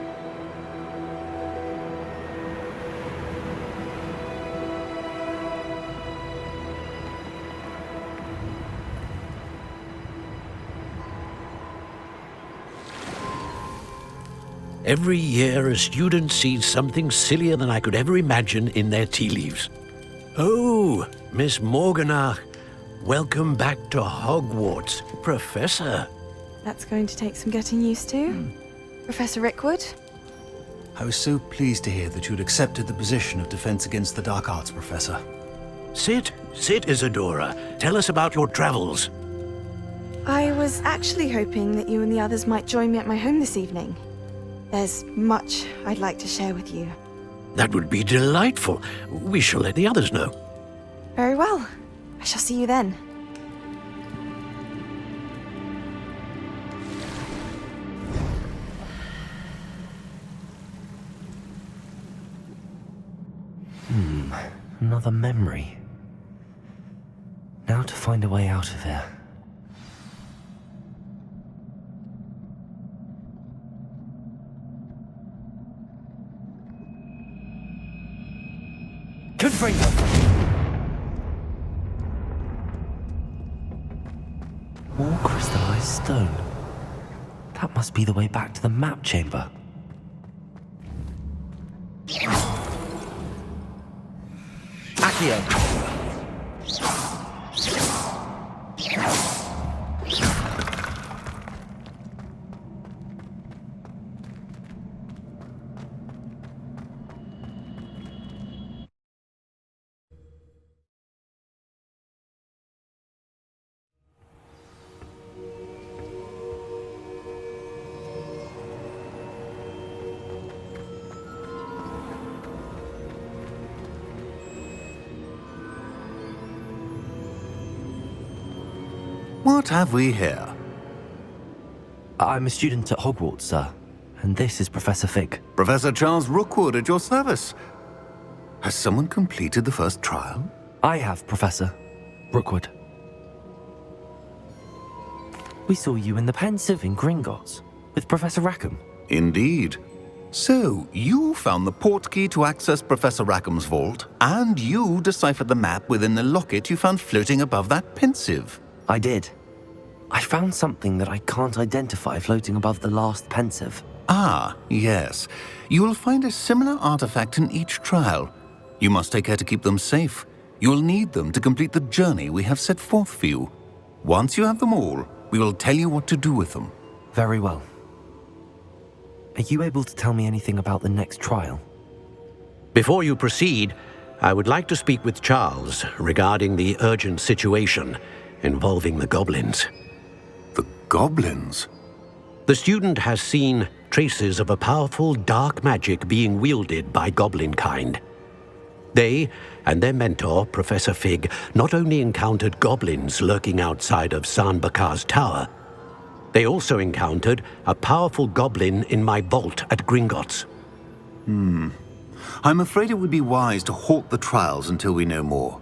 Every year, a student sees something sillier than I could ever imagine in their tea leaves. Oh, Miss Morganach, welcome back to Hogwarts, Professor. That's going to take some getting used to. Professor Rickwood? I was so pleased to hear that you'd accepted the position of Defense Against the Dark Arts, Professor. Sit, Isadora. Tell us about your travels. I was actually hoping that you and the others might join me at my home this evening. There's much I'd like to share with you. That would be delightful. We shall let the others know. Very well. I shall see you then. Another memory. Now to find a way out of here. More crystallized stone. That must be the way back to the map chamber. Accio. What have we here? I'm a student at Hogwarts, sir. And this is Professor Fig. Professor Charles Rookwood at your service. Has someone completed the first trial? I have, Professor Rookwood. We saw you in the Pensive in Gringotts with Professor Rackham. Indeed. So, you found the portkey to access Professor Rackham's vault, and you deciphered the map within the locket you found floating above that Pensive. I did. I found something that I can't identify floating above the last Pensive. Ah, yes. You will find a similar artifact in each trial. You must take care to keep them safe. You will need them to complete the journey we have set forth for you. Once you have them all, we will tell you what to do with them. Very well. Are you able to tell me anything about the next trial? Before you proceed, I would like to speak with Charles regarding the urgent situation involving the goblins. The goblins? The student has seen traces of a powerful dark magic being wielded by goblin kind. They and their mentor, Professor Fig, not only encountered goblins lurking outside of San Bakar's tower, they also encountered a powerful goblin in my vault at Gringotts. I'm afraid it would be wise to halt the trials until we know more.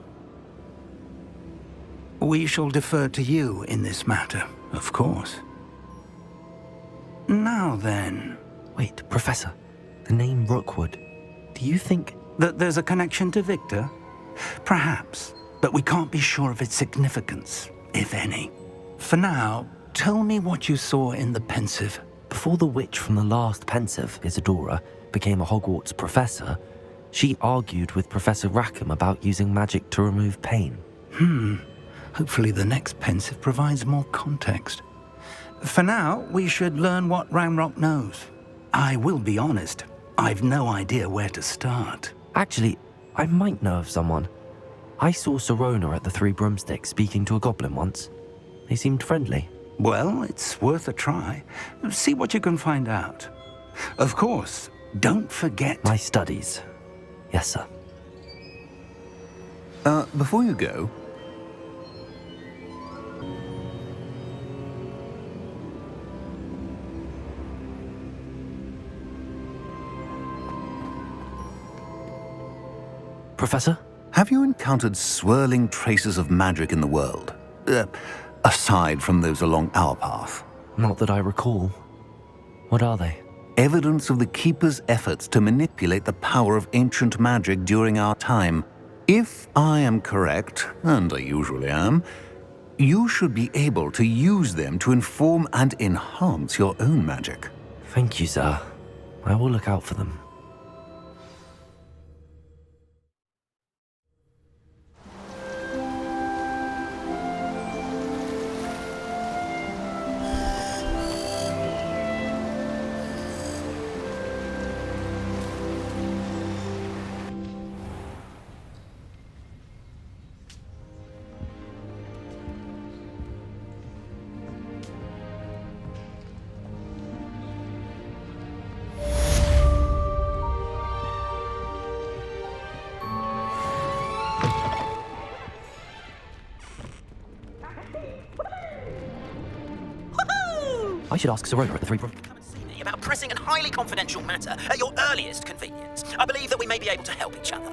We shall defer to you in this matter, of course. Now then... Wait, Professor. The name Rookwood. Do you think... that there's a connection to Victor? Perhaps, but we can't be sure of its significance, if any. For now, tell me what you saw in the Pensive. Before the witch from the last Pensive, Isadora, became a Hogwarts professor, she argued with Professor Rackham about using magic to remove pain. Hopefully the next Pensive provides more context. For now, we should learn what Ranrock knows. I will be honest, I've no idea where to start. Actually, I might know of someone. I saw Serona at the Three Broomsticks speaking to a goblin once. They seemed friendly. Well, it's worth a try. See what you can find out. Of course, don't forget... My studies. Yes, sir. Before you go... Professor? Have you encountered swirling traces of magic in the world? Aside from those along our path? Not that I recall. What are they? Evidence of the Keeper's efforts to manipulate the power of ancient magic during our time. If I am correct, and I usually am, you should be able to use them to inform and enhance your own magic. Thank you, sir. I will look out for them. I should ask Serona at the Three Broomsticks. Come and see me about a pressing and highly confidential matter at your earliest convenience. I believe that we may be able to help each other.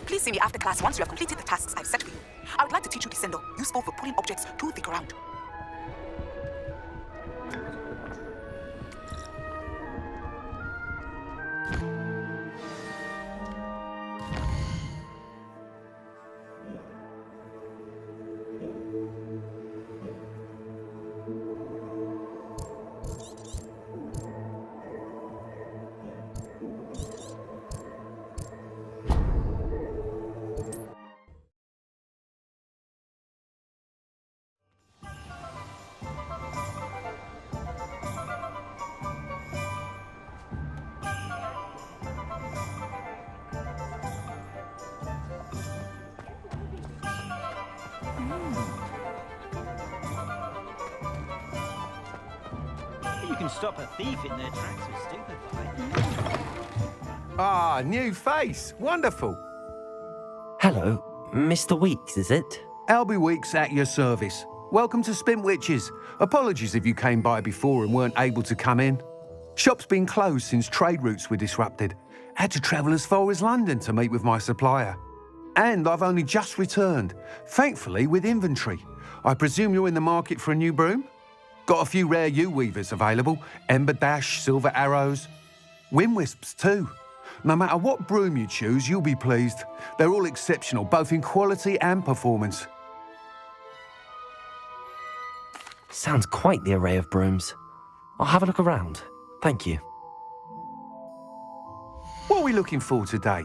Please see me after class once you have completed the tasks I've set for you. I would like to teach you Descendo, useful for pulling objects to the ground. stop a thief in their tracks with stupefy. Ah, new face. Wonderful. Hello, Mr. Weeks, is it? Albie Weeks at your service. Welcome to Spintwitches. Apologies if you came by before and weren't able to come in. Shop's been closed since trade routes were disrupted. Had to travel as far as London to meet with my supplier. And I've only just returned, thankfully with inventory. I presume you're in the market for a new broom? Got a few rare yew-weavers available, Ember Dash, Silver Arrows, Wind Wisps too. No matter what broom you choose, you'll be pleased. They're all exceptional, both in quality and performance. Sounds quite the array of brooms. I'll have a look around. Thank you. What are we looking for today?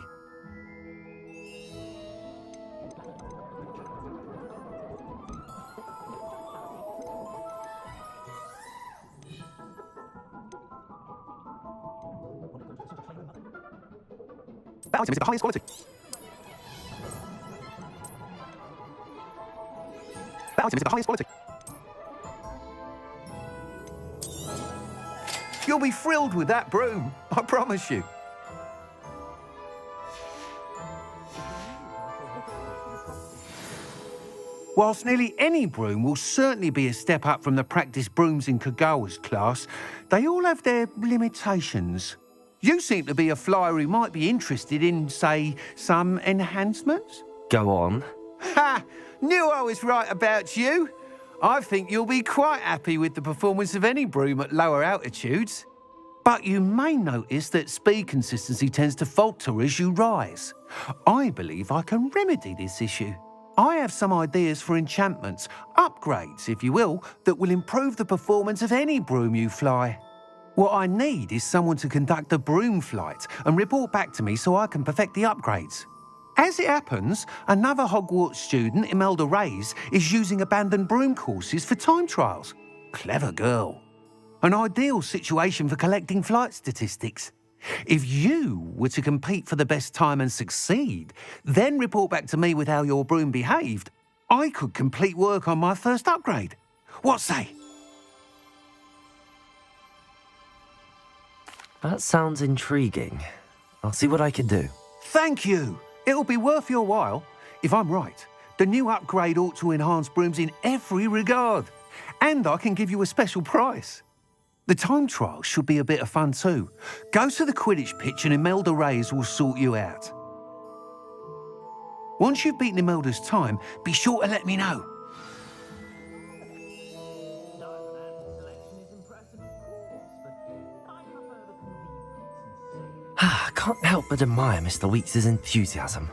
That item is of the highest quality. That item is of the highest quality. You'll be thrilled with that broom, I promise you. Whilst nearly any broom will certainly be a step up from the practice brooms in Kagawa's class, they all have their limitations. You seem to be a flyer who might be interested in, say, some enhancements? Go on. Ha! Knew I was right about you. I think you'll be quite happy with the performance of any broom at lower altitudes. But you may notice that speed consistency tends to falter as you rise. I believe I can remedy this issue. I have some ideas for enchantments, upgrades, if you will, that will improve the performance of any broom you fly. What I need is someone to conduct a broom flight and report back to me so I can perfect the upgrades. As it happens, another Hogwarts student, Imelda Reyes, is using abandoned broom courses for time trials. Clever girl. An ideal situation for collecting flight statistics. If you were to compete for the best time and succeed, then report back to me with how your broom behaved, I could complete work on my first upgrade. What say? That sounds intriguing. I'll see what I can do. Thank you. It'll be worth your while. If I'm right, the new upgrade ought to enhance brooms in every regard. And I can give you a special price. The time trial should be a bit of fun too. Go to the Quidditch pitch and Imelda Reyes will sort you out. Once you've beaten Imelda's time, be sure to let me know. I can't help but admire Mr. Weeks' enthusiasm.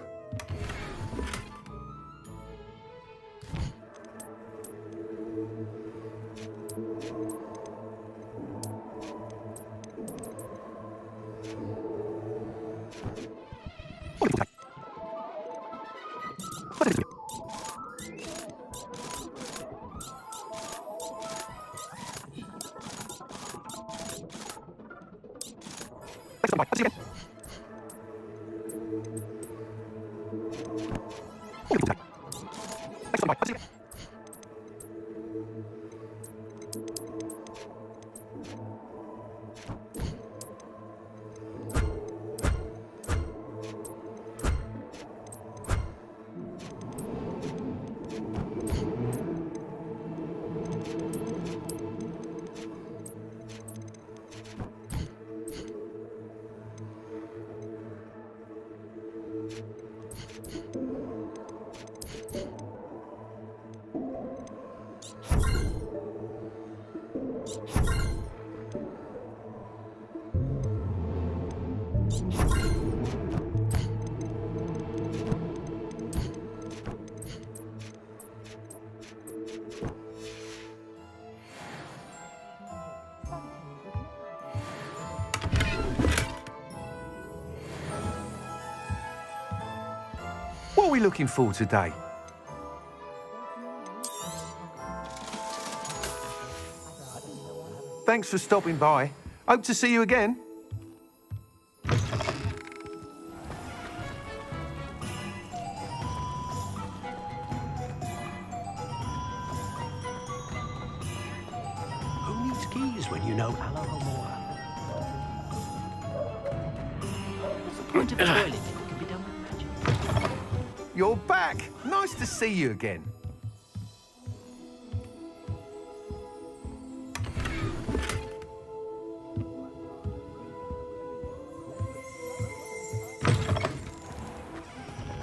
What are we looking for today? Thanks for stopping by. Hope to see you again. Who needs keys when you know Alohomora. What's the point of a toilet if it can be done with magic? You're back. Nice to see you again.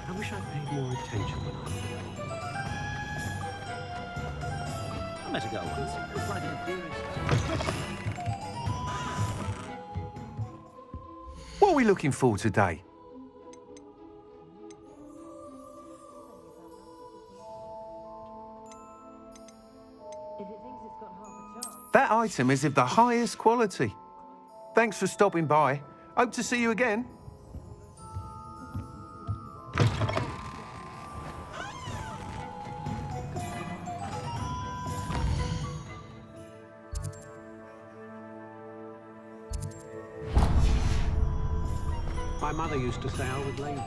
I wish I'd paid more attention when I met a girl once. It was like an theorist. What are we looking for today? That item is of the highest quality. Thanks for stopping by. Hope to see you again. My mother used to say I was lazy.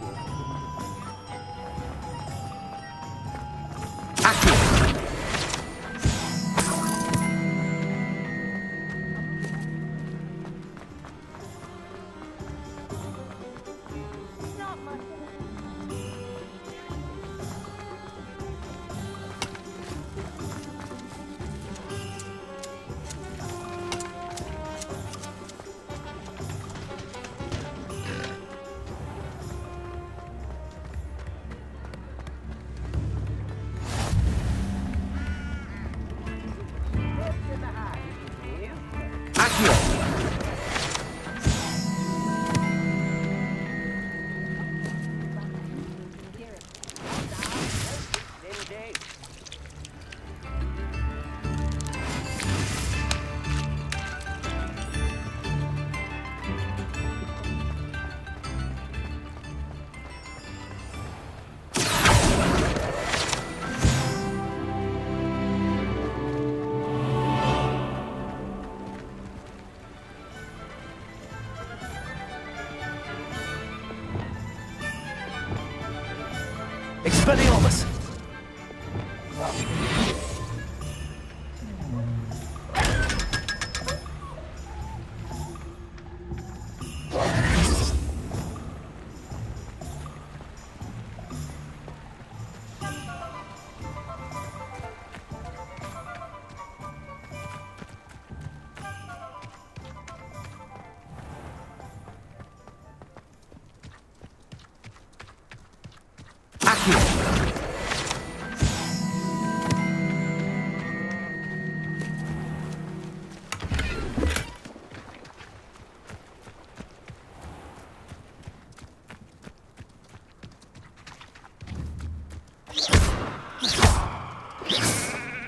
Expelliarmus!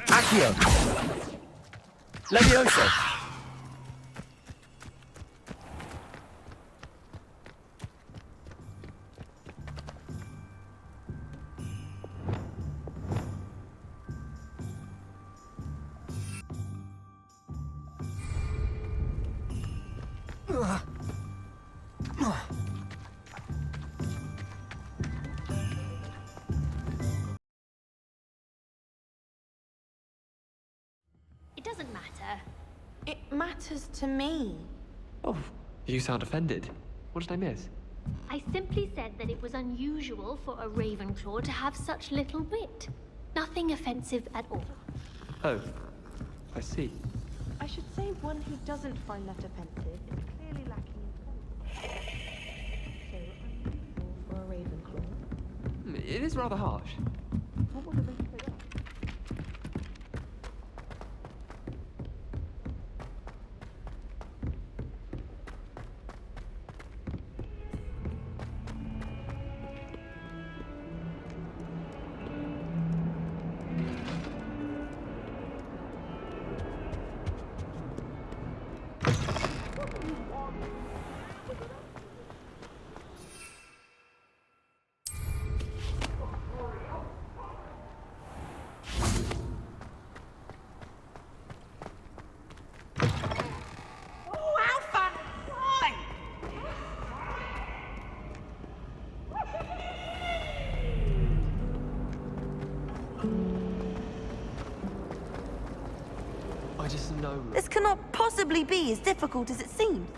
Accio! Levioso! It doesn't matter. It matters to me. Oh, you sound offended. What did I miss? I simply said that it was unusual for a Ravenclaw to have such little wit. Nothing offensive at all. Oh, I see. I should say one who doesn't find that offensive is clearly lacking in sense. So unusual for a Ravenclaw. It is rather harsh. What would have been so I just know. This cannot possibly possibly be as difficult as it seems.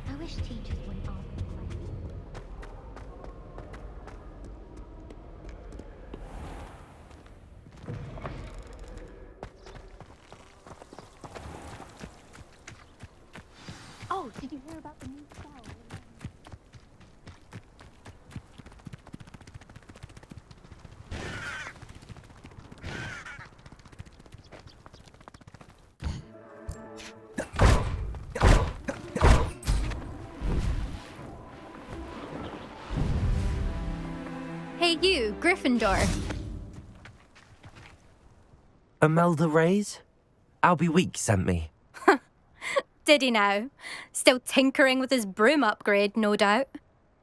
I wish teachers wouldn't ask me questions. Oh, did you hear about the new spell? Hey you, Gryffindor. Imelda Reyes? Albie Week sent me. Did he now? Still tinkering with his broom upgrade, no doubt.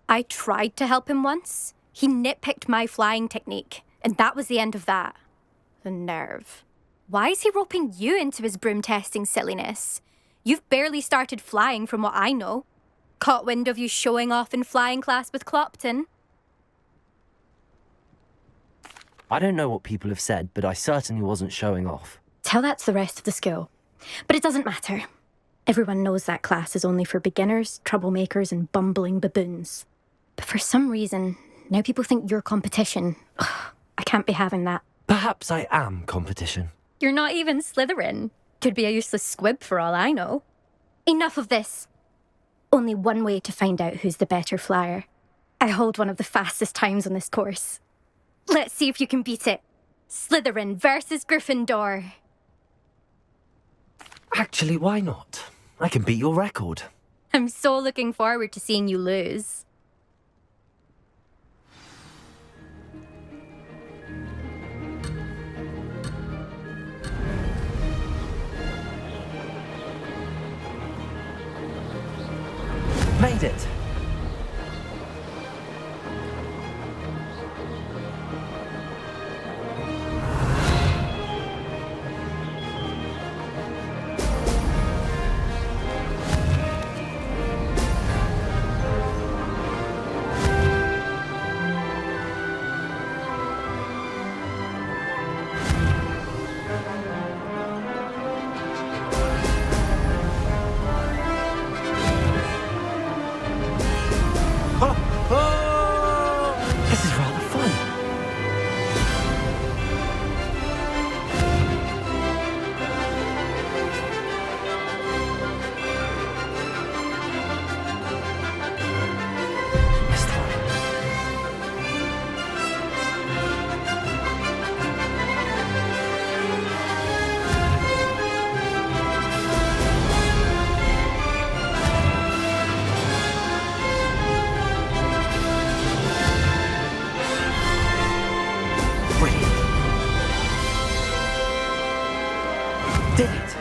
I tried to help him once. He nitpicked my flying technique, and that was the end of that. The nerve. Why is he roping you into his broom testing silliness? You've barely started flying from what I know. Caught wind of you showing off in flying class with Clopton. I don't know what people have said, but I certainly wasn't showing off. Tell that to the rest of the school. But it doesn't matter. Everyone knows that class is only for beginners, troublemakers, and bumbling baboons. But for some reason, now people think you're competition. Ugh, I can't be having that. Perhaps I am competition. You're not even Slytherin. Could be a useless squib for all I know. Enough of this. Only one way to find out who's the better flyer. I hold one of the fastest times on this course. Let's see if you can beat it. Slytherin versus Gryffindor. Actually, why not? I can beat your record. I'm so looking forward to seeing you lose. Made it! This is rather fun. Missed one. Did it!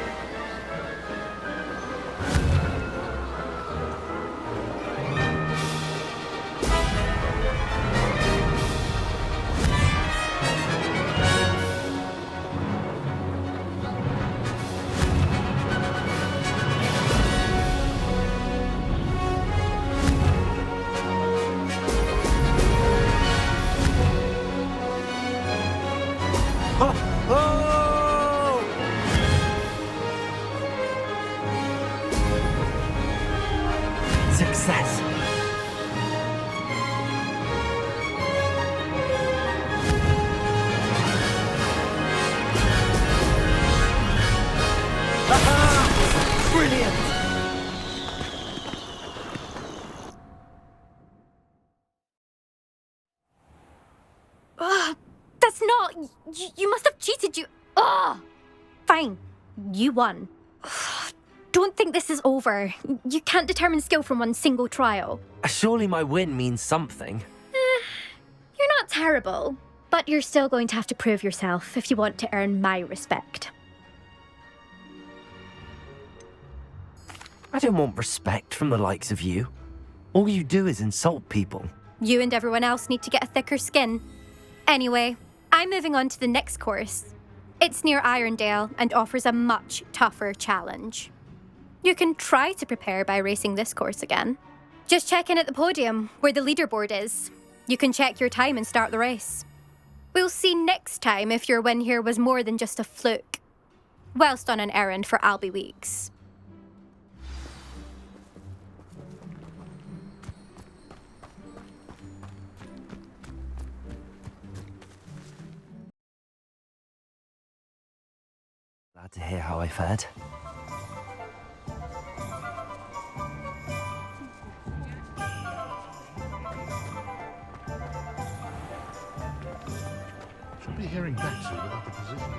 Success! Brilliant! That's not... You must have cheated, you... Ugh! Fine. You won. Don't think this is over. You can't determine skill from one single trial. Surely my win means something. You're not terrible, but you're still going to have to prove yourself if you want to earn my respect. I don't want respect from the likes of you. All you do is insult people. You and everyone else need to get a thicker skin. Anyway, I'm moving on to the next course. It's near Irondale and offers a much tougher challenge. You can try to prepare by racing this course again. Just check in at the podium, where the leaderboard is. You can check your time and start the race. We'll see next time if your win here was more than just a fluke, whilst on an errand for Albie Weeks. Glad to hear how I fared. Should be hearing back soon about the position.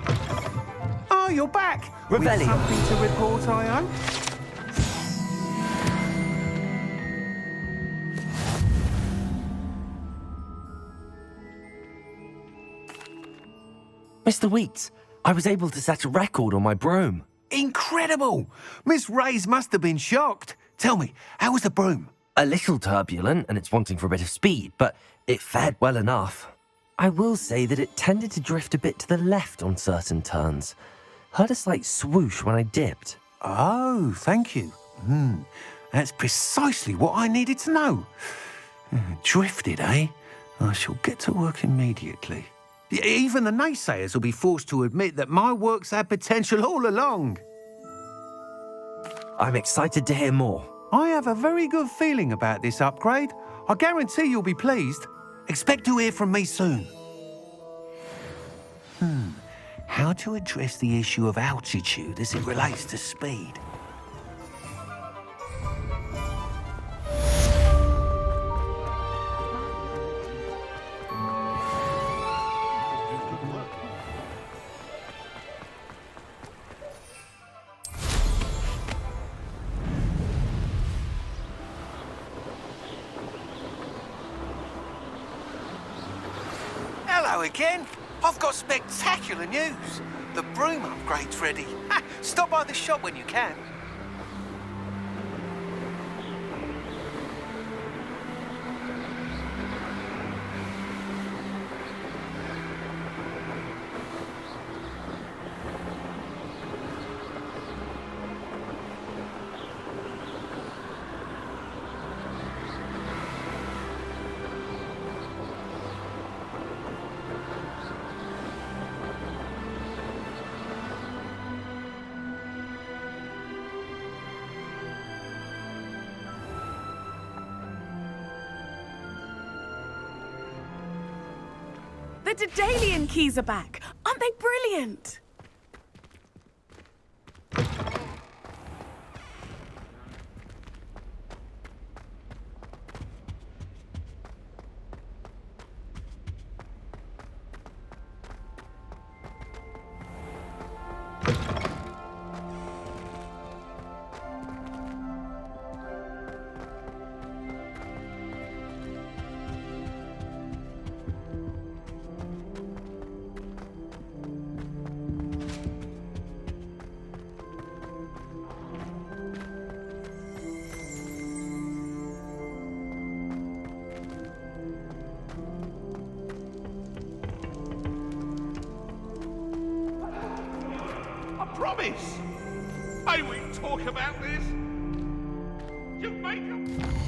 Oh, you're back! Revelio. With something to report, I hope? Mr. Weeks, I was able to set a record on my broom. Incredible! Miss Reyes must have been shocked. Tell me, how was the broom? A little turbulent and it's wanting for a bit of speed, but it fared well enough. I will say that it tended to drift a bit to the left on certain turns. Heard a slight swoosh when I dipped. Oh, thank you. That's precisely what I needed to know. Drifted, eh? I shall get to work immediately. Even the naysayers will be forced to admit that my work's had potential all along. I'm excited to hear more. I have a very good feeling about this upgrade. I guarantee you'll be pleased. Expect to hear from me soon. How to address the issue of altitude as it relates to speed? Hello again. I've got spectacular news. The broom upgrade's ready. Stop by the shop when you can. The Daedalian keys are back. Aren't they brilliant? Promise! May we talk about this?